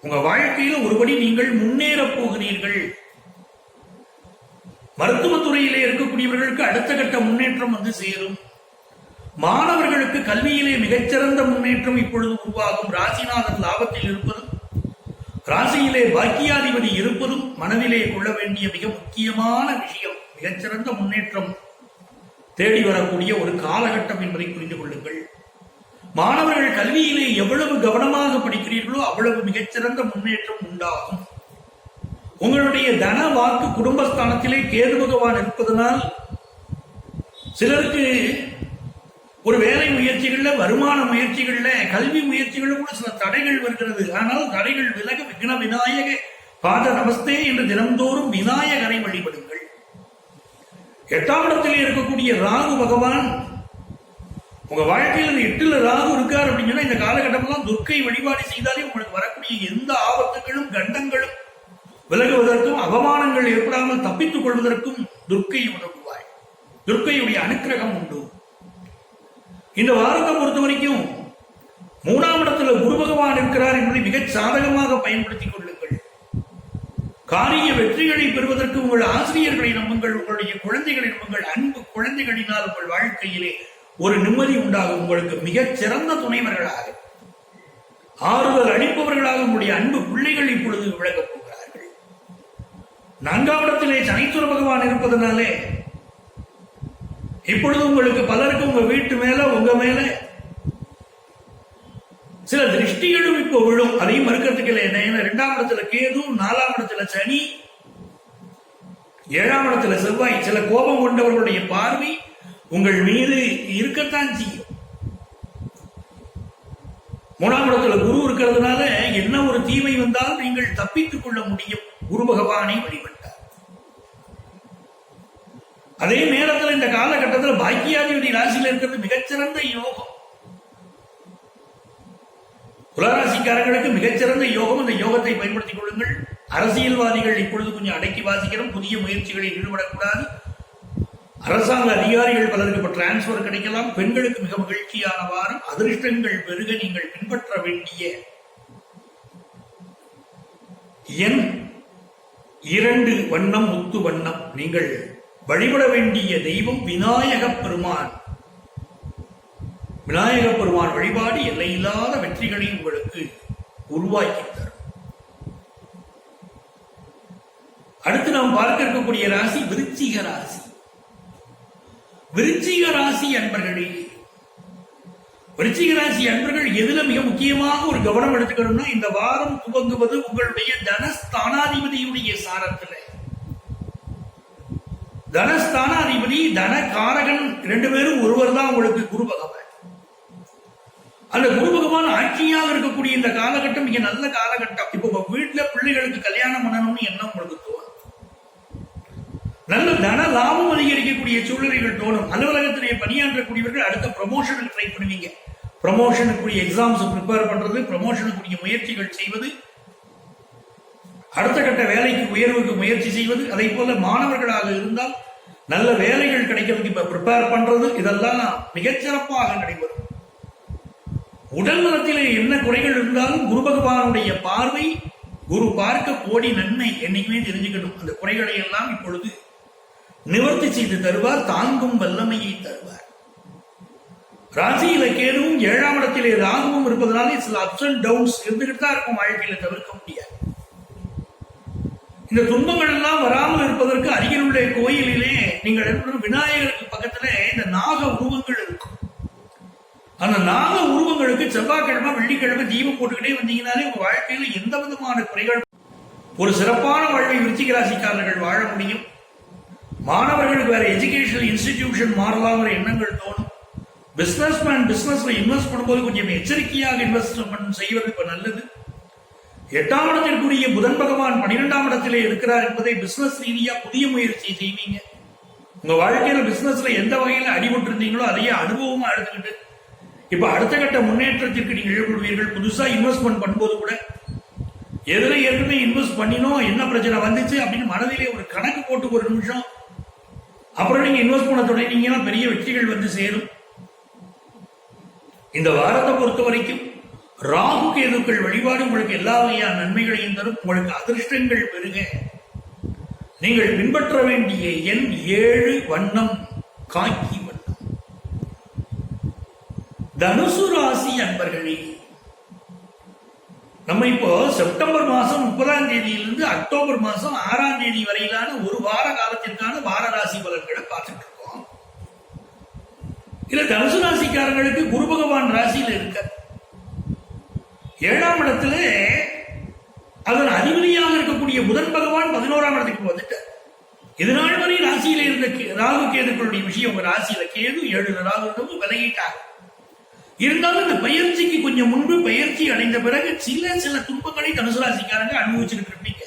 உங்க வாழ்க்கையில ஒருபடி நீங்கள் முன்னேற போகிறீர்கள். மருத்துவத்துறையிலே இருக்கக்கூடியவர்களுக்கு அடுத்த கட்ட முன்னேற்றம் சேரும். மாணவர்களுக்கு கல்வியிலே மிகச்சிறந்த முன்னேற்றம் இப்பொழுது உருவாகும். ராசிநாதன் லாபத்தில் இருப்பதும் ராசியிலே பாக்கியாதிபதி இருப்பதும் மனதிலே கொள்ள வேண்டிய மிக முக்கியமான விஷயம். மிகச்சிறந்த முன்னேற்றம் தேடி வரக்கூடிய ஒரு காலகட்டம் என்பதை புரிந்து கொள்ளுங்கள். மாணவர்கள் கல்வியிலே எவ்வளவு கவனமாக படிக்கிறீர்களோ அவ்வளவு மிகச்சிறந்த முன்னேற்றம் உண்டாகும். உங்களுடைய தன வாக்கு குடும்பஸ்தானத்திலே கேது பகவான் இருப்பதனால் சிலருக்கு ஒரு வேலை முயற்சிகள்ல, வருமான முயற்சிகள்ல, கல்வி முயற்சிகள்ல கூட சில தடைகள் வருகிறது. ஆனால் தடைகள் விலக விக்ன விநாயக பாத நமஸ்தே என்று தினந்தோறும் விநாயகரை வழிபடுங்கள். 8ஆம் இடத்திலே இருக்கக்கூடிய ராகு பகவான் உங்க வாழ்க்கையில் 8ல ராகு இருக்கார் அப்படின்னு இந்த காலகட்டமெல்லாம் துர்க்கை வழிபாடு செய்தாலே உங்களுக்கு வரக்கூடிய எந்த ஆபத்துகளும் கண்டங்களும் விலகுவதற்கும் அவமானங்கள் ஏற்படாமல் தப்பித்துக் கொள்வதற்கும் துர்க்கை உதவுவாய். துர்க்கையுடைய அனுக்கிரகம் உண்டு. இந்த வாரத்தை பொறுத்த வரைக்கும் 3ஆம் இடத்துல குரு பகவான் இருக்கிறார் என்பதை மிகச் சாதகமாக பயன்படுத்திக் கொள்ளுங்கள். காரிய வெற்றிகளை பெறுவதற்கு உங்கள் ஆசிரியர்களை நம்புங்கள், உங்களுடைய குழந்தைகளை நம்புங்கள். அன்பு குழந்தைகளினால் உங்கள் வாழ்க்கையிலே ஒரு நிம்மதி உண்டாகும். உங்களுக்கு மிகச் சிறந்த துணைவர்களாக, ஆறுதல் அளிப்பவர்களாக உங்களுடைய அன்பு பிள்ளைகள் இப்பொழுது விளங்கப் போகிறார்கள். 4ஆம் இடத்திலே சனீஸ்வர பகவான் இருப்பதனாலே இப்பொழுது உங்களுக்கு பலருக்கு உங்க வீட்டு மேல உங்க மேல சில திருஷ்டிகளும் இப்போ விழும். அதையும் மறுக்கிறதுக்கு இல்லை. என்ன, 2ஆம் இடத்துல கேது, 4ஆம் இடத்துல சனி, 7ஆம் இடத்துல செவ்வாய். சில கோபம் கொண்டவர்களுடைய பார்வை உங்கள் மீது இருக்கத்தான் செய்யும். 3ஆம் இடத்துல குரு இருக்கிறதுனால என்ன ஒரு தீமை வந்தால் நீங்கள் தப்பித்துக் கொள்ள முடியும். குரு பகவானை வழிபட்டார். அதே நேரத்தில் இந்த காலகட்டத்தில் பாக்கியாதிபதி ராசியில் இருக்கிறது மிகச்சிறந்த யோகம். துளாராசிக்காரர்களுக்கு மிகச்சிறந்த யோகம். அந்த யோகத்தை பயன்படுத்திக் கொள்ளுங்கள். அரசியல்வாதிகள் இப்பொழுது கொஞ்சம் அடக்கி வாசிக்கிறோம். புதிய முயற்சிகளில் ஈடுபடக்கூடாது. அரசாங்க அதிகாரிகள் பலருக்கு இப்ப டிரான்ஸ்பர் கிடைக்கலாம். பெண்களுக்கு மிக மகிழ்ச்சியான வாரம். அதிர்ஷ்டங்கள் பெருக நீங்கள் பின்பற்ற வேண்டிய எண் 2 வண்ணம் முத்து வண்ணம். நீங்கள் வழிபட வேண்டிய தெய்வம் விநாயக பெருமான். விநாயக பெருமான் வழிபாடு எல்லையில்லாத வெற்றிகளை உங்களுக்கு உருவாக்கி தரும். அடுத்து நாம் பார்க்க இருக்கக்கூடிய ராசி விருச்சிக ராசி. விருச்சிக ராசி அன்பர்களே, விருச்சிக ராசி அன்பர்கள் எதுல மிக முக்கியமாக ஒரு கவனம் எடுத்துக்கணும்னா, இந்த வாரம் துவங்குவது உங்களுடைய தனஸ்தானாதிபதியுடைய சாரத்தில். தனஸ்தானாதிபதி தனகாரகன் 2 பேரும் ஒருவர் தான் உங்களுக்கு குரு பகவான். அந்த குரு பகவான் ஆட்சியாக இருக்கக்கூடிய இந்த காலகட்டம் மிக நல்ல காலகட்டம். இப்போ உங்க வீட்டுல பிள்ளைகளுக்கு கல்யாணம் பண்ணணும்னு எண்ணம் உங்களுக்கு தோணும். நல்ல தன லாபம் அதிகரிக்கக்கூடிய சூழ்நிலைகள் தோணும். அலுவலகத்திலே பணியாற்றக்கூடியவர்கள் அடுத்த ப்ரமோஷனுக்கு ட்ரை பண்ணுவீங்க. ப்ரமோஷனுக்குரிய எக்ஸாம்ஸ் ப்ரிப்பேர் பண்றது, ப்ரமோஷனுக்குரிய முயற்சிகள் செய்வது, அடுத்த கட்ட வேலைக்கு உயர்வுக்கு முயற்சி செய்வது. அதே போல மாணவர்களாக இருந்தால் நல்ல வேலைகள் கிடைக்கிறதுக்கு இப்ப ப்ரிப்பேர் பண்றது, இதெல்லாம் மிகச்சிறப்பாக நடைபெறும். உடல் நலத்திலே என்ன குறைகள் இருந்தாலும் குரு பகவானுடைய பார்வை, குரு பார்க்க கோடி நன்மை. என்னைக்குமே தெரிஞ்சுக்கணும். அந்த குறைகளை எல்லாம் இப்பொழுது நிவர்த்தி செய்து தருவார். தாங்கும் வல்லமையை தருவார். ராசியில கேதுவும் 7ஆம் இடத்திலே ராகுவும் இருப்பதனாலே சில அப்ஸ் அண்ட் டவுன்ஸ் இருந்துகிட்டு தான் இருக்கும். வாழ்க்கையில தவிர்க்க முடியாது. இந்த துன்பங்கள் எல்லாம் வராமல் இருப்பதற்கு அருகில் உள்ள கோயிலிலே நீங்கள் விநாயகருக்கு பக்கத்துல இந்த நாக உருவங்கள் இருக்கும். அந்த நாக உருவங்களுக்கு செவ்வாய்க்கிழமை வெள்ளிக்கிழமை தீபம் போட்டுக்கிட்டே வந்தீங்கன்னாலே உங்க வாழ்க்கையில எந்த விதமான குறைகள், ஒரு சிறப்பான வாழ்வை விருச்சிக ராசிக்காரர்கள் வாழ முடியும். மாணவர்களுக்கு வேற எஜுகேஷனல் இன்ஸ்டிடியூஷன் மாறலாங்கிற எண்ணங்கள் தோணும். பிசினஸ்மேன் பிசினஸ்ல இன்வெஸ்ட் பண்ணும்போது கொஞ்சம் எச்சரிக்கையாக இன்வெஸ்ட்மெண்ட் செய்வது இப்ப நல்லது. 8ஆம் இடத்திற்குரிய புதன் பகவான் 12ஆம் இடத்திலே இருக்கிறார் என்பதை பிசினஸ் ரீதியா புதிய முயற்சியை செய்வீங்க. உங்க வாழ்க்கையில பிசினஸ்ல எந்த வகையில அடிபட்டு இருந்தீங்களோ அதையே அனுபவமா எடுத்துக்கிட்டு இப்ப அடுத்த கட்ட முன்னேற்றத்திற்கு நீங்கள் ஈடுபடுவீர்கள். புதுசா இன்வெஸ்ட்மெண்ட் பண்ணும்போது கூட எதுல ஏற்கனவே இன்வெஸ்ட் பண்ணினோம், என்ன பிரச்சனை வந்துச்சு அப்படின்னு மனதிலே ஒரு கணக்கு போட்டு ஒரு நிமிஷம் அப்புறம் நீங்க இன்வெஸ்ட் பண்ண தொடங்கினீங்கன்னா பெரிய வெற்றிகள் வந்து சேரும். இந்த வாரத்தை பொறுத்த வரைக்கும் ராகு கேதுக்கள் வழிபாடு உங்களுக்கு எல்லா வகையான நன்மைகளையும் தரும். உங்களுக்கு அதிர்ஷ்டங்கள் பெருக நீங்கள் பின்பற்ற வேண்டிய எண் 7 வண்ணம் காக்கி வண்ணம். தனுசு ராசி அன்பர்களே, நம்ம இப்போ செப்டம்பர் மாசம் 30ஆம் தேதியிலிருந்து அக்டோபர் மாசம் 6ஆம் தேதி வரையிலான ஒரு வார காலத்திற்கான வார ராசி பலன்களை பார்த்துட்டு இருக்கோம். இல்ல தனுசு ராசிக்காரர்களுக்கு குரு பகவான் ராசியில் இருக்க 7ஆம் இடத்துல அதன் அதிபதியாக இருக்கக்கூடிய புதன் பகவான் 11ஆம் இடத்துக்கு வந்துட்டார். இதனால வரை ராசியில இருந்த ராகு கேதுக்களுடைய விஷயம், உங்க ராசியில கேது 7 ராகு விலகிட்டாங்க. இருந்தாலும் இந்த பயிற்சிக்கு கொஞ்சம் முன்பு பயிற்சி அடைந்த பிறகு சில துன்பங்களை தனுசு ராசிக்காரங்க அனுபவிச்சுட்டு இருப்பீங்க.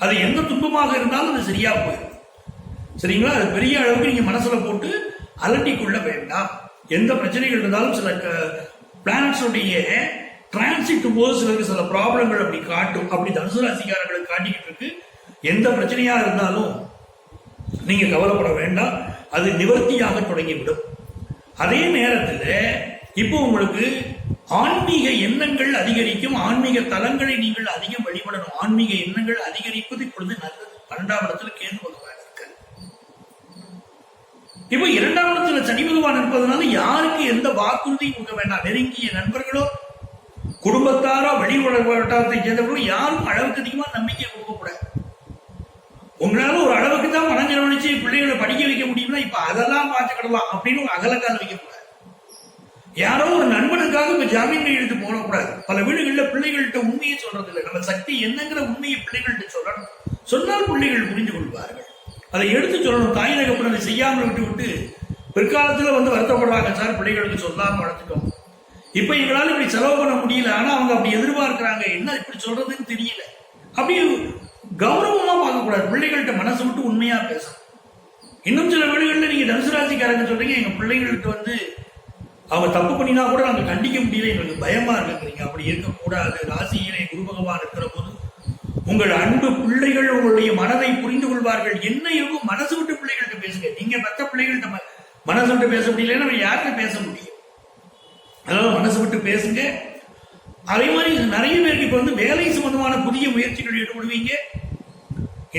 அது எந்த துன்பமாக இருந்தாலும் அது சரியா போயிடும். சரிங்களா? அது பெரிய அளவுக்கு நீங்க மனசுல போட்டு அலட்டி கொள்ள வேண்டாம். எந்த பிரச்சனைகள் இருந்தாலும் சில பிளானட்ஸ் உடைய டிரான்சிட் போது சில ப்ராப்ளங்கள் அப்படி காட்டும். அப்படி தனுசு ராசிக்காரர்களுக்கு காட்டிக்கிட்டு இருக்கு. எந்த பிரச்சனையா இருந்தாலும் நீங்க கவலைப்பட வேண்டாம், அது நிவர்த்தியாக தொடங்கிவிடும். அதே நேரத்தில் இப்போ உங்களுக்கு ஆன்மீக எண்ணங்கள் அதிகரிக்கும். ஆன்மீக தலங்களை நீங்கள் அதிகம் வழிபடணும். ஆன்மீக எண்ணங்கள் அதிகரிப்பது இப்பொழுது நல்லது. 12ஆம் இடத்துல கேது பகவான் இருக்க, இப்போ 2ஆம் இடத்துல சனி பகவான் இருப்பதனால யாருக்கு எந்த வாக்குறுதியும் கொடுக்க வேண்டாம். நெருங்கிய நண்பர்களோ குடும்பத்தாரோ வெளி வட்டாரத்தை சேர்ந்தவர்களோ யாரும் அளவுக்கு அதிகமா நம்பிக்கை கொடுக்க கூடாது. உங்களால ஒரு அளவுக்கு தான் மனம் செலவழிச்சு பிள்ளைகளை படிக்க வைக்க முடியும்னா இப்ப அதெல்லாம் பார்த்துக்கிடலாம் அப்படின்னு அகலக்கால் வைக்க கூடாது. யாரோ ஒரு நண்பனுக்காக இப்ப ஜாமீன் கையெழுத்து போடக்கூடாது. பல வீடுகள்ல பிள்ளைகள்கிட்ட உண்மையை சொல்றது இல்லை. நம்ம சக்தி என்னங்கிற உண்மையை பிள்ளைகள்கிட்ட சொல்லணும். சொன்னால் பிள்ளைகள் புரிந்து கொள்வார்கள். அதை எடுத்து சொல்லணும். தாய் தகப்பன் அதை செய்யாமல் விட்டு பிற்காலத்துல வருத்தப்படுறாங்க, சார் பிள்ளைகளுக்கு சொல்லாம வளர்த்துட்டோம், இப்ப எங்களால இப்படி செலவு பண்ண முடியல, ஆனா அவங்க அப்படி எதிர்பார்க்கிறாங்க, என்ன இப்படி சொல்றதுன்னு தெரியல. அப்படி கௌரவமா பார்க்கக்கூடாது. பிள்ளைகள்கிட்ட மனசு விட்டு உண்மையா பேசணும். இன்னும் சில வீடுகள்ல நீங்க தனுசு ராசிக்காரங்க சொல்றீங்க, எங்க பிள்ளைகளுக்கு அவங்க தப்பு பண்ணினா கூட நாங்க கண்டிக்க முடியல, எங்களுக்கு பயமா இருக்குறீங்க. அப்படி இருக்கக்கூடாது. ராசியிலே குரு பகவான் இருக்கிற போது உங்கள் அன்பு பிள்ளைகள் உங்களுடைய மனதை புரிந்து கொள்வார்கள். என்ன இருக்கும் மனசு விட்டு பிள்ளைகள்கிட்ட பேசுங்க. நீங்க மற்ற பிள்ளைகள்கிட்ட மனசு விட்டு பேச முடியலன்னா யார்கிட்ட பேச முடியும்? அதனால மனசு விட்டு பேசுங்க. அதே மாதிரி நிறைய பேருக்கு இப்ப வேலை சம்பந்தமான புதிய முயற்சிகள் ஈடுபடுவீங்க.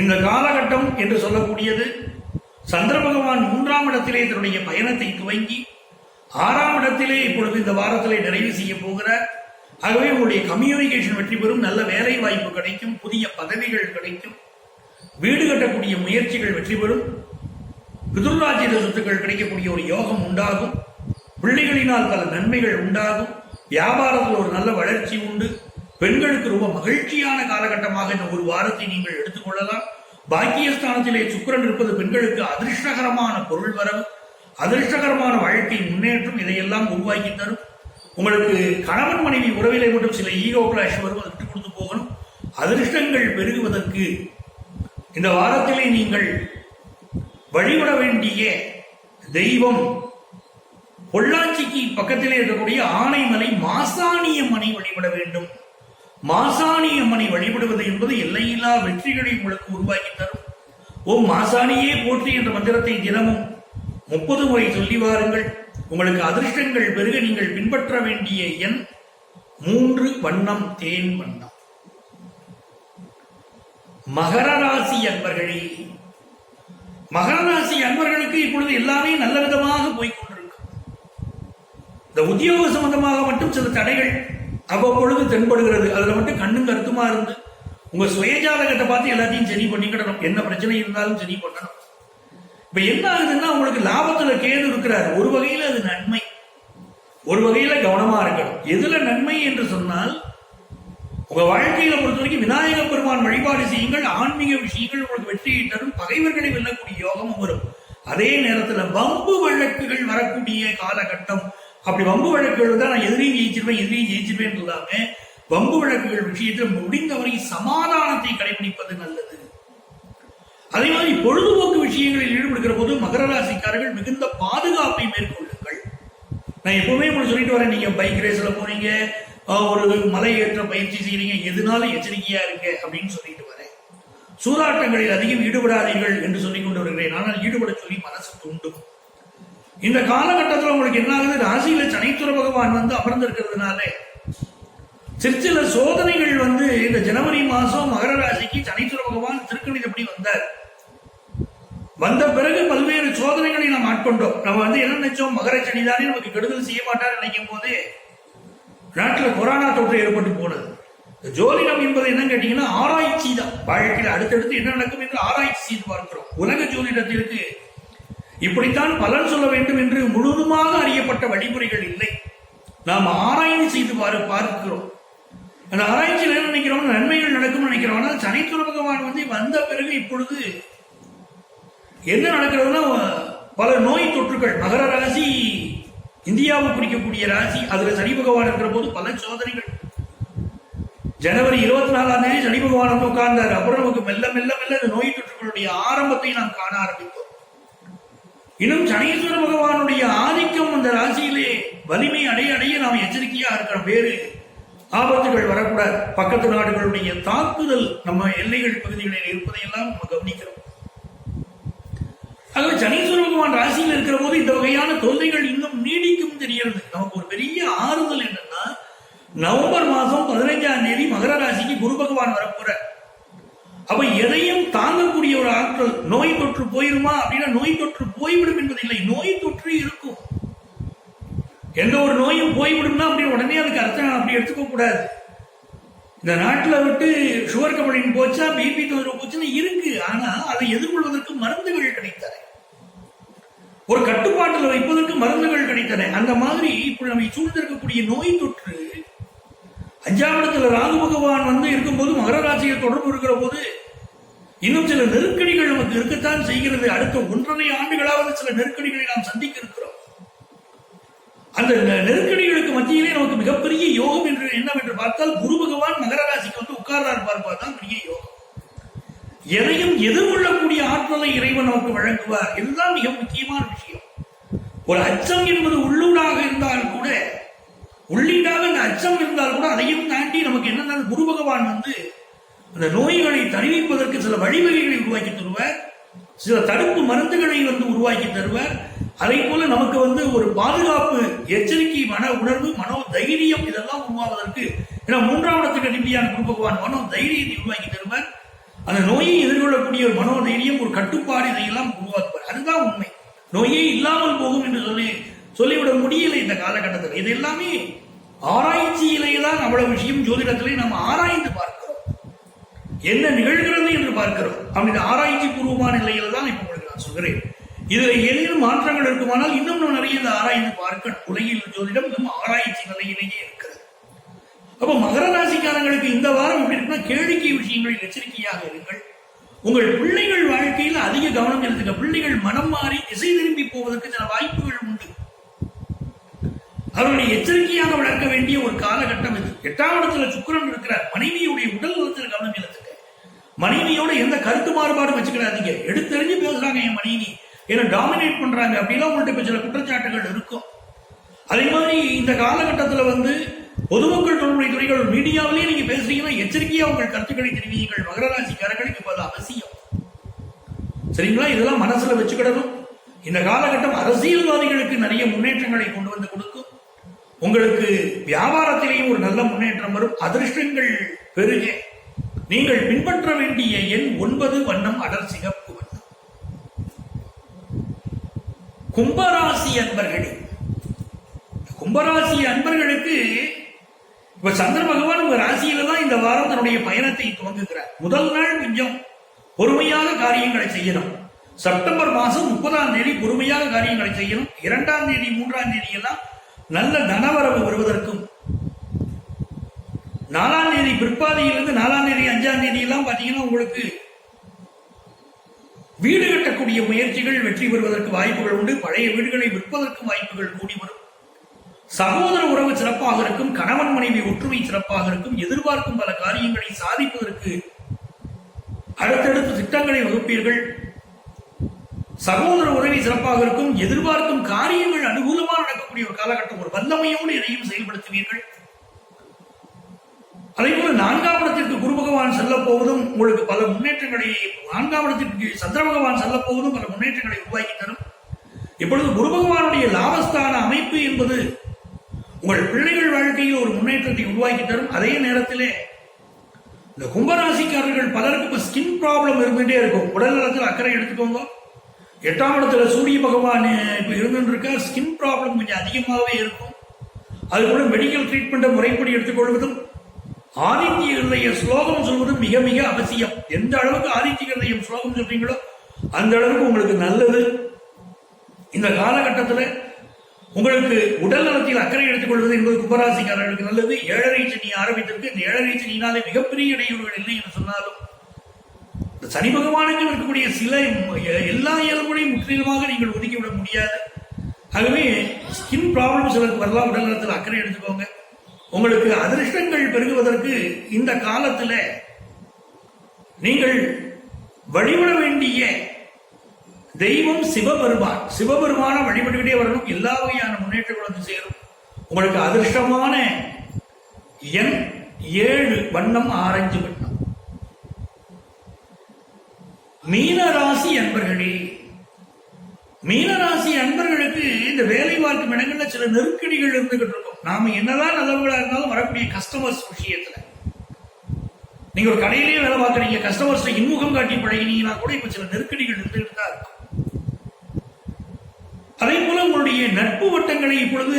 இந்த காலகட்டம் என்று சொல்லக்கூடியது சந்திர பகவான் 3ஆம் இடத்திலே தன்னுடைய பயணத்தை துவங்கி 6ஆம் இடத்திலே இப்பொழுது இந்த வாரத்திலே நிறைவு செய்ய போகிறார். ஆகவே உங்களுடைய கம்யூனிகேஷன் வெற்றி பெறும். நல்ல வேலை வாய்ப்பு கிடைக்கும். புதிய பதவிகள் கிடைக்கும். வீடு கட்டக்கூடிய முயற்சிகள் வெற்றி பெறும். பிதுர்ராஜ்ய சொத்துக்கள் கிடைக்கக்கூடிய ஒரு யோகம் உண்டாகும். பிள்ளைகளினால் பல நன்மைகள் உண்டாகும். வியாபாரத்தில் ஒரு நல்ல வளர்ச்சி உண்டு. பெண்களுக்கு ரொம்ப மகிழ்ச்சியான காலகட்டமாக இந்த ஒரு வாரத்தை நீங்கள் எடுத்துக்கொள்ளலாம். பாக்கியஸ்தானத்திலே சுக்கிரன் இருப்பது பெண்களுக்கு அதிர்ஷ்டகரமான பொருள் வரவு, அதிர்ஷ்டகரமான வாழ்க்கை முன்னேற்றம், இதையெல்லாம் உருவாக்கி தரும். உங்களுக்கு கணவன் மனைவி உறவிலே மட்டும் சில ஈகோ கிளாஷ் வரும், அதை விட்டு கொடுத்து போகணும். அதிர்ஷ்டங்கள் பெருகுவதற்கு இந்த வாரத்திலே நீங்கள் வழிபட வேண்டிய தெய்வம் பொள்ளாச்சிக்கு பக்கத்திலே இருக்கக்கூடிய ஆனைமலை மாசாணியம்மனை வழிபட வேண்டும். மாசாணியம்மனை வழிபடுவது என்பது எல்லையில்லா வெற்றிகளை உங்களுக்கு உருவாக்கி தரும். ஓம் மாசாணியே போற்றி என்ற மந்திரத்தை தினமும் 30 முறை சொல்லி வாருங்கள். உங்களுக்கு அதிர்ஷ்டங்கள் பெருக நீங்கள் பின்பற்ற வேண்டிய எண் 3, வண்ணம் தேன் வண்ணம். மகர ராசி அன்பர்களே, மகர ராசி அன்பர்களுக்கு இப்பொழுது எல்லாமே நல்ல விதமாக போய்கொண்டிருக்கும். இந்த உத்தியோக சம்பந்தமாக மட்டும் சில தடைகள் அவ்வப்பொழுது தென்படுகிறது. அதுல மட்டும் கண்ணும் கருத்துமா இருந்து உங்க சுயஜாதகத்தை பார்த்து எல்லாத்தையும் சரி பண்ணிக்கிடணும். என்ன பிரச்சனை இருந்தாலும் சரி பண்ணணும். இப்ப என்ன ஆகுதுன்னா, உங்களுக்கு லாபத்துல கேது இருக்கிறார். ஒரு வகையில அது நன்மை, ஒரு வகையில கவனமா இருக்கணும். எதுல நன்மை என்று சொன்னால், உங்க வாழ்க்கையில பொறுத்த வரைக்கும் விநாயக பெருமான் வழிபாடு செய்யுங்கள். ஆன்மீக விஷயங்கள் உங்களுக்கு வெற்றியை தரும். பகைவர்களை வெல்லக்கூடிய யோகம் வரும். அதே நேரத்துல வம்பு வழக்குகள் வரக்கூடிய காலகட்டம். அப்படி வம்பு வழக்குகள் தான் நான் எதிரையும் ஜெயிச்சிருவேன் இல்லாம வம்பு வழக்குகள் விஷயத்தில் முடிந்தவரை சமாதானத்தை கடைபிடிப்பது நல்லது. அதே மாதிரி பொழுதுபோக்கு விஷயங்களில் ஈடுபடுகிற போது மகர ராசிக்காரர்கள் மிகுந்த பாதுகாப்பை மேற்கொள்ளுங்கள். நான் எப்பவுமே உங்களுக்கு சொல்லிட்டு வரேன், நீங்க பைக் ரேஸ்ல போறீங்க, ஒரு மலை ஏற்ற பயிற்சி செய்யறீங்க, எதுனாலும் எச்சரிக்கையா இருங்க அப்படின்னு சொல்லிட்டு வரேன். சூதாட்டங்களில் அதிகம் ஈடுபடாதீர்கள் என்று சொல்லிக் கொண்டு வருகிறேன். ஆனால் ஈடுபட சொல்லி மனசு தூண்டும். இந்த காலகட்டத்தில் உங்களுக்கு என்ன ஆகுது, ராசியில சனீஸ்வர பகவான் அமர்ந்திருக்கிறதுனால சில சோதனைகள் இந்த ஜனவரி மாசம் மகர ராசிக்கு சனீஸ்வர பகவான் திருக்கணிதப்படி வந்தார். வந்த பிறகு பல்வேறு சோதனைகளை நாம் ஆட்கொண்டோம். நம்ம என்ன நினைச்சோம், மகர சனிதானே நமக்கு கெடுதல் செய்ய மாட்டார் நினைக்கும் போதே நாட்டில் கொரோனா தொற்று ஏற்பட்டு போனது. ஜோதிடம் என்பது என்ன கேட்டீங்கன்னா ஆராய்ச்சி தான். வாழ்க்கையில் அடுத்தடுத்து என்ன நடக்கும் என்று ஆராய்ச்சி செய்து பார்க்கிறோம். உலக ஜோதிடத்திற்கு இப்படித்தான் பலன் சொல்ல வேண்டும் என்று முழுவதுமாக அறியப்பட்ட வழிமுறைகள் இல்லை. நாம் ஆராய்ச்சி செய்து பார்க்கிறோம். அந்த ஆராய்ச்சியில் என்ன நினைக்கிறோம், நன்மைகள் நடக்கும் நினைக்கிறோம். ஆனால் சனீஸ்வர பகவான் வந்த பிறகு இப்பொழுது என்ன நடக்கிறதுனா, பல நோய் தொற்றுகள். மகர ராசி இந்தியாவை குறிக்கக்கூடிய ராசி. அதுல சனி பகவான் இருக்கிற போது பல சோதனைகள். ஜனவரி 24ஆம் தேதி சனி பகவான் உட்கார்ந்தார். அப்புறம் நமக்கு மெல்ல மெல்ல மெல்ல இந்த நோய் தொற்றுகளுடைய ஆரம்பத்தை நாம் காண ஆரம்பித்தோம். இன்னும் சனீஸ்வர பகவானுடைய ஆதிக்கம் அந்த ராசியிலே வலிமை அடைய நாம் எச்சரிக்கையா இருக்கிற பேரு ஆபத்துகள் வரக்கூடாது. பக்கத்து நாடுகளுடைய தாக்குதல் நம்ம எல்லைகள் பகுதிகளில் இருப்பதையெல்லாம் நம்ம கவனிக்கிறோம். ஆகவே சனீஸ்வர பகவான் ராசியில் இருக்கிற போது இந்த வகையான தொல்லைகள் இன்னும் நீடிக்கும் தெரிகிறது. நமக்கு ஒரு பெரிய ஆறுதல் என்னன்னா, நவம்பர் மாதம் 15ஆம் தேதி மகர ராசிக்கு குரு பகவான் வரப்போற. அப்ப எதையும் தாங்கக்கூடிய ஒரு ஆற்றல். நோய் தொற்று போயிருமா அப்படின்னா நோய் தொற்று போய்விடும் என்பதில்லை, நோய் தொற்று இருக்கும். எந்த ஒரு நோயும் போய்விடும்னா அப்படி உடனே அதுக்கு அர்த்தம் அப்படி எடுத்துக்க கூடாது. இந்த நாட்டில் விட்டு சுகர் கம்பெனி போச்சா, பிபி தொந்தரவு போச்சுன்னு இருக்கு. ஆனா அதை எதிர்கொள்வதற்கு மருந்துகள் கிடைத்தன, ஒரு கட்டுப்பாட்டில் வைப்பதற்கு மருந்துகள் கிடைத்தன. அந்த மாதிரி இப்படி நம்ம சூழ்ந்திருக்கக்கூடிய நோய் தொற்று 5ஆம் இடத்துல ராகு பகவான் இருக்கும்போது மகர ராசியை தொடர்பு இருக்கிற போது இன்னும் சில நெருக்கடிகள் நமக்கு இருக்கத்தான் செய்கிறது. அடுத்த 1.5 ஆண்டுகளாவது சில நெருக்கடிகளை நாம் சந்திக்க இருக்கிறோம். அந்த நெருக்கடிகளுக்கு மத்தியிலே நமக்கு மிகப்பெரிய யோகம் என்று என்னவென்று பார்த்தால், குரு பகவான் மகர ராசிக்கு உட்கார்றார் பார்ப்பார் தான் பெரிய யோகம். எதையும் எதிர்கொள்ளக்கூடிய ஆற்றலை இறைவன் நமக்கு வழங்குவார். இதுதான் மிக முக்கியமான விஷயம். ஒரு அச்சம் என்பது உள்ளூடாக இருந்தால் கூட, உள்ளீடாக அந்த அச்சம் இருந்தால் கூட, அதையும் தாண்டி நமக்கு என்ன, குரு பகவான் அந்த நோய்களை தணிவிப்பதற்கு சில வழிவகைகளை உருவாக்கி தருவார், சில தடுப்பு மருந்துகளை உருவாக்கி தருவார். அதே போல நமக்கு ஒரு பாதுகாப்பு, எச்சரிக்கை, மன உணர்வு, மனோ தைரியம் இதெல்லாம் உருவாவதற்கு, ஏன்னா 3ஆம் இடத்துக்கு அதிபதியான குரு பகவான் மனோ தைரியத்தை உருவாக்கி தருவார். அந்த நோயை எதிர்கொள்ளக்கூடிய ஒரு மனோ தைரியம், ஒரு கட்டுப்பாடு, இதையெல்லாம் உருவாக்குவார். அதுதான் உண்மை. நோயே இல்லாமல் போகும் என்று சொல்லிவிட முடியல இந்த காலகட்டத்தில். இது எல்லாமே ஆராய்ச்சியிலேயே தான் அவ்வளவு விஷயம் ஜோதிடத்திலே நாம் ஆராய்ந்து பார்க்கிறோம், என்ன நிகழ்கிறது என்று பார்க்கிறோம். அப்படி ஆராய்ச்சி பூர்வமான நிலையில தான் இப்ப உங்களுக்கு நான் சொல்கிறேன். இதுல ஏதேனும் மாற்றங்கள் இருக்குமானால் இன்னும் நிறைய இந்த ஆராய்ந்து பார்க்கணும். உலகில் ஜோதிடம் இன்னும் ஆராய்ச்சி நிலையிலேயே இருக்கிறது. அப்ப மகர ராசிக்காரங்களுக்கு இந்த வாரம் எப்படி இருக்குன்னா, கேளிக்கை விஷயங்களில் எச்சரிக்கையாக இருங்கள். உங்கள் பிள்ளைகள் வாழ்க்கையில் அதிக கவனம் செலுத்துங்க. பிள்ளைகள் மனம் மாறி திசை திரும்பி போவதற்கு சில வாய்ப்புகள் உண்டு. அவர்களை எச்சரிக்கையாக வளர்க்க வேண்டிய ஒரு காலகட்டம் இது. 8ஆம் இடத்துல சுக்கிரன் இருக்கிறார். மனைவியுடைய உடல் நலத்தில் கவனம் செலுத்துங்க. மனைவியோட எந்த கருத்து மாறுபாடும் வச்சுக்கிறாதீங்க. எடுத்தெறிஞ்சு பேசுறாங்க என் மனைவி, என்ன டாமினேட் பண்றாங்க அப்படிலாம் உங்கள்கிட்ட சில குற்றச்சாட்டுகள் இருக்கும். அதே மாதிரி இந்த காலகட்டத்தில் பொதுமக்கள் தொடர்புடைய துறைகள் மீடியாவிலேயே நீங்க பேசுறீங்கன்னா எச்சரிக்கையா உங்கள் கருத்துக்களை தெரிவியுங்கள். மகர ராசிக்காரர்களுக்கு இப்ப அது அவசியம். சரிங்களா? இதெல்லாம் மனசுல வச்சுக்கிடணும். இந்த காலகட்டம் அரசியல்வாதிகளுக்கு நிறைய முன்னேற்றங்களை கொண்டு வந்து கொடுக்கும். உங்களுக்கு வியாபாரத்திலேயும் ஒரு நல்ல முன்னேற்றம் வரும். அதிர்ஷ்டங்கள் பெருக. நீங்கள் பின்பற்ற வேண்டிய எண் 9, வண்ணம் அடர் சிகப்பு வண்ணம். கும்பராசி அன்பர்களே, கும்பராசி அன்பர்களுக்கு இப்ப சந்திர பகவான் உங்க ராசியில தான் இந்த வாரம் தன்னுடைய பயணத்தை துவங்குகிறார். முதல் நாள் கொஞ்சம் பொறுமையாக காரியங்களை செய்யணும். செப்டம்பர் மாசம் 30ஆம் தேதி பொறுமையாக காரியங்களை செய்யணும். 2ஆம் தேதி 3ஆம் தேதி எல்லாம் நல்ல தனவரவு வருவதற்கும், 4ஆம் தேதி பிற்பாதியிலிருந்து 4ஆம் தேதி 5ஆம் தேதி எல்லாம் பாத்தீங்கன்னா உங்களுக்கு வீடு கட்டக்கூடிய முயற்சிகள் வெற்றி பெறுவதற்கு வாய்ப்புகள் உண்டு. பழைய வீடுகளை விற்பதற்கும் வாய்ப்புகள் கூடி வரும். சகோதர உறவு சிறப்பாக இருக்கும். கணவன் மனைவி ஒற்றுமை சிறப்பாக இருக்கும். எதிர்பார்க்கும் பல காரியங்களை சாதிப்பதற்கு அடுத்தடுத்து திட்டங்களை வகுப்பீர்கள். சகோதர உறவை சிறப்பாக இருக்கும். எதிர்பார்க்கும் காரியங்கள் அனுகூலமாக நடக்கக்கூடிய ஒரு காலகட்டம். ஒரு வல்லமையோடு எதையும் செயல்படுத்துவீர்கள். அதே போல 4ஆம் இடத்திற்கு குரு பகவான் செல்ல போவதும் உங்களுக்கு பல முன்னேற்றங்களை, 4ஆம் இடத்திற்கு சந்திர பகவான் செல்ல போவதும் பல முன்னேற்றங்களை உருவாக்கி தரும். இப்பொழுது குரு பகவானுடைய லாபஸ்தான அமைப்பு என்பது உங்கள் பிள்ளைகள் வாழ்க்கையில் ஒரு முன்னேற்றத்தை உருவாக்கி தரும். அதே நேரத்திலே இந்த கும்பராசிக்காரர்கள் பலருக்கு இப்ப ஸ்கின் ப்ராப்ளம் இருந்துட்டே இருக்கும். உடல் நலத்தில் அக்கறை எடுத்துக்கோங்க. 8ஆம் இடத்துல சூரிய பகவான் இப்ப இருந்துருக்க ஸ்கின் ப்ராப்ளம் கொஞ்சம் அதிகமாகவே இருக்கும். அது கூட மெடிக்கல் ட்ரீட்மெண்ட் முறைப்படி எடுத்துக்கொள்வதும், ஆதித்ய ஹிருதய ஸ்லோகம் சொல்வதும் மிக மிக அவசியம். எந்த அளவுக்கு ஆதித்ய ஹிருதயம் ஸ்லோகம் சொல்றீங்களோ அந்த அளவுக்கு உங்களுக்கு நல்லது. இந்த காலகட்டத்தில் உங்களுக்கு உடல் நலத்தில் அக்கறை எடுத்துக் கொள்வது என்பது கும்பராசிக்காரர்களுக்கு நல்லது. 7.5 சனி ஆரம்பித்திருக்கு. இந்த 7.5 சனியினாலே மிகப்பெரிய இடையூறுகள் இல்லை என்று சொன்னாலும், சனி பகவானுக்கு இருக்கக்கூடிய சில எல்லா இயல்புகளையும் முற்றிலுமாக நீங்கள் ஒதுக்கிவிட முடியாது. ஆகவே ஸ்கின் ப்ராப்ளம் சிலருக்கு வரலாம். உடல் நலத்தில் அக்கறை எடுத்துக்கோங்க. உங்களுக்கு அதிர்ஷ்டங்கள் பெருகுவதற்கு இந்த காலத்தில் நீங்கள் வழிபட வேண்டிய தெய்வம் சிவபெருமான். சிவபெருமான வழிபட்டுக்கிட்டே வரணும். எல்லா வகையான முன்னேற்றங்களும் சேரும். உங்களுக்கு அதிர்ஷ்டமான எண் 7, வண்ணம் ஆரஞ்சு வண்ணம். மீனராசி அன்பர்களே, மீனராசி அன்பர்களுக்கு இந்த வேலை பார்க்கும் இடங்கள்ல சில நெருக்கடிகள் இருந்துகிட்டு இருக்கும். நாம என்னதான் நல்லவர்களா இருந்தாலும் வரக்கூடிய கஸ்டமர்ஸ் விஷயத்துல, நீங்க ஒரு கடையிலேயே வேலை பார்க்கறீங்க, கஸ்டமர்ஸ் இன்முகம் காட்டி பழகினீங்கன்னா கூட இப்ப சில நெருக்கடிகள் இருந்துகிட்டு தான் இருக்கும். அதே போல உங்களுடைய நட்பு வட்டங்களை இப்பொழுது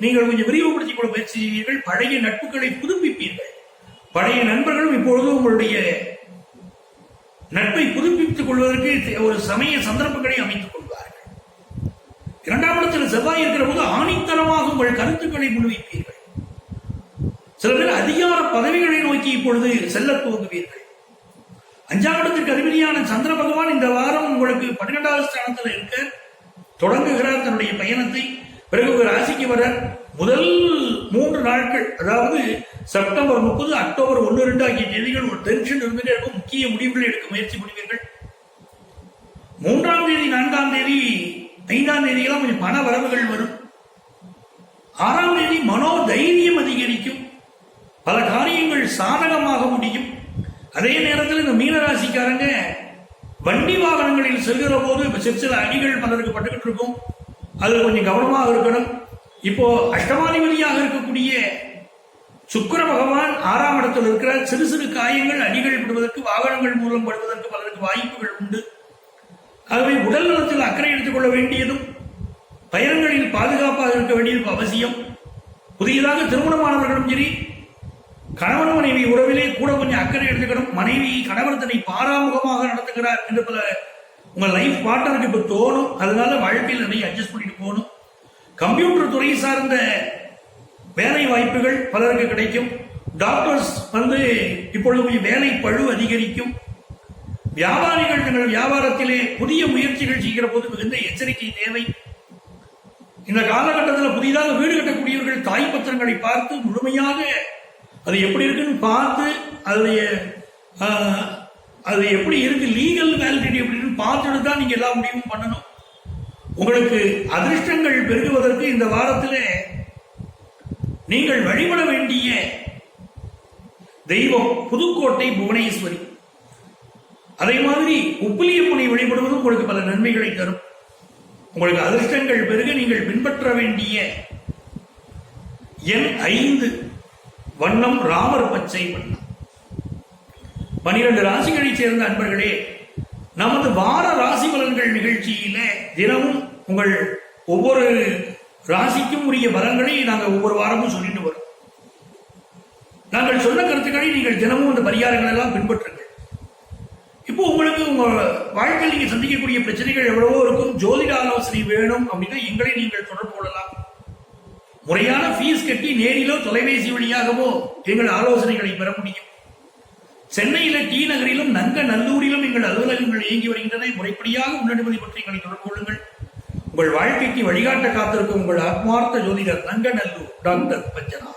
நீங்கள் கொஞ்சம் விரிவுபடுத்திக் கொள்ள முயற்சி செய்வீர்கள். பழைய நட்புகளை புதுப்பிப்பீர்கள். பழைய நண்பர்களும் இப்பொழுது உங்களுடைய நட்பை புதுப்பித்துக் கொள்வதற்கு ஒரு சமய சந்தர்ப்பங்களை அமைத்துக் கொள்வார்கள். 2ஆம் இடத்தில் செவ்வாய் இருக்கிற போது ஆணித்தரமாக உங்கள் கருத்துக்களை முன்வைப்பீர்கள். சில பேர் அதிகார பதவிகளை நோக்கி இப்பொழுது செல்ல துவங்குவீர்கள். 5ஆம் இடத்திற்கு அதிபதியான சந்திர பகவான் இந்த வாரம் உங்களுக்கு 12வது ஸ்தானத்தில் இருக்க தொடங்குகிறார் தன்னுடைய பயணத்தை. பிறகு ஒரு ராசிக்கு வர முதல் 3 நாட்கள், அதாவது செப்டம்பர் 30, அக்டோபர் 1, 2 ஆகிய தேதிகள் ஒரு டென்ஷன் இருந்துட்டே இருக்கும். முக்கிய முடிவுகளை எடுக்க முயற்சி பண்ணுவீர்கள். 3ஆம் தேதி, 4ஆம் தேதி, 5ஆம் தேதியெல்லாம் கொஞ்சம் பண வரவுகள் வரும். 6ஆம் தேதி மனோ தைரியம் அதிகரிக்கும். பல காரியங்கள் சாதகமாக முடியும். அதே நேரத்தில் இந்த மீனராசிக்காரங்க வண்டி வாகனங்களில் செல்கிற போது சில அடிகள் பலருக்கு பட்டுக்கிட்டு இருக்கும். அதுல கொஞ்சம் கவனமாக இருக்கணும். இப்போ அஷ்டமாதிபதியாக இருக்கக்கூடிய சுக்கிர பகவான் 6ஆம் இடத்தில் இருக்கிற சிறு சிறு காயங்கள், அடிகள் படுவதற்கு, வாகனங்கள் மூலம் படுவதற்கு பலருக்கு வாய்ப்புகள் உண்டு. ஆகவே உடல் நலத்தில் அக்கறை எடுத்துக் கொள்ள வேண்டியதும், பயணங்களில் பாதுகாப்பாக இருக்க வேண்டியது அவசியம். புதியதாக திருமணமானவர்களும் சரி, கணவன் மனைவி உறவிலே கூட கொஞ்சம் அக்கறை எடுத்துக்கணும். மனைவி கணவர் தன்னை பாராமுகமாக நடத்துகிறார் என்று பல உங்க லைஃப் பார்ட்னருக்கு இப்ப தோணும். அதனால வாழ்க்கையில் நிறைய அட்ஜஸ்ட் பண்ணிட்டு போகணும். கம்ப்யூட்டர் துறை சார்ந்த வேலை வாய்ப்புகள் பலருக்கு கிடைக்கும். டாக்டர்ஸ் இப்பொழுது கொஞ்சம் வேலை பழு அதிகரிக்கும். வியாபாரிகள் தங்கள் வியாபாரத்திலே புதிய முயற்சிகள் செய்கிற போது மிகுந்த எச்சரிக்கை தேவை. இந்த காலகட்டத்தில் புதிதாக வீடு கட்டக்கூடியவர்கள் தாய் பத்திரங்களை பார்த்து முழுமையாக அது எப்படி இருக்குன்னு பார்த்து அது எப்படி இருக்கு, லீகல் வேலிடிட்டி எப்படின்னு பார்த்துட்டு தான் நீங்க எல்லா முடிவும் பண்ணணும். உங்களுக்கு அதிர்ஷ்டங்கள் பெருகுவதற்கு இந்த வாரத்தில் நீங்கள் வழிபட வேண்டிய தெய்வம் புதுக்கோட்டை புவனேஸ்வரி. அதே மாதிரி உப்பிலியப்பனை வழிபடுவதும் உங்களுக்கு பல நன்மைகளை தரும். உங்களுக்கு அதிர்ஷ்டங்கள் பெருக நீங்கள் பின்பற்ற வேண்டிய எண் 5, வண்ணம் ராமர் பச்சை வண்ணம். 12 ராசிகளைச் சேர்ந்த அன்பர்களே, நமது வார ராசி பலன்கள் நிகழ்ச்சியில தினமும் உங்கள் ஒவ்வொரு ராசிக்கும் உரிய பலன்களை நாங்கள் ஒவ்வொரு வாரமும் சொல்லிட்டு வரோம். நாங்கள் சொன்ன கருத்துக்களை நீங்கள் தினமும் அந்த பரிகாரங்கள் எல்லாம் பின்பற்றுங்கள். இப்போ உங்களுக்கு உங்க வாழ்க்கையில் நீங்க சந்திக்கக்கூடிய பிரச்சனைகள் எவ்வளவோ இருக்கும். ஜோதிட ஆலோசனை வேணும் அப்படின்னா எங்களை நீங்கள் தொடர்பு கொள்ளலாம். முறையான ஃபீஸ் கட்டி நேரிலோ தொலைபேசி வழியாகவோ எங்கள் ஆலோசனைகளை பெற முடியும். சென்னையில டி நகரிலும் நங்கநல்லூரிலும் எங்கள் அலுவலகங்கள் இயங்கி வருகின்றன. முறைப்படியாக முன்னனுமதி பற்றி எங்களை தொடர்பு கொள்ளுங்கள். உங்கள் வாழ்க்கைக்கு வழிகாட்ட காத்திருக்கும் உங்கள் ஆத்மார்த்த ஜோதிடர் நங்கநல்லூர் டாக்டர் பஞ்சனா.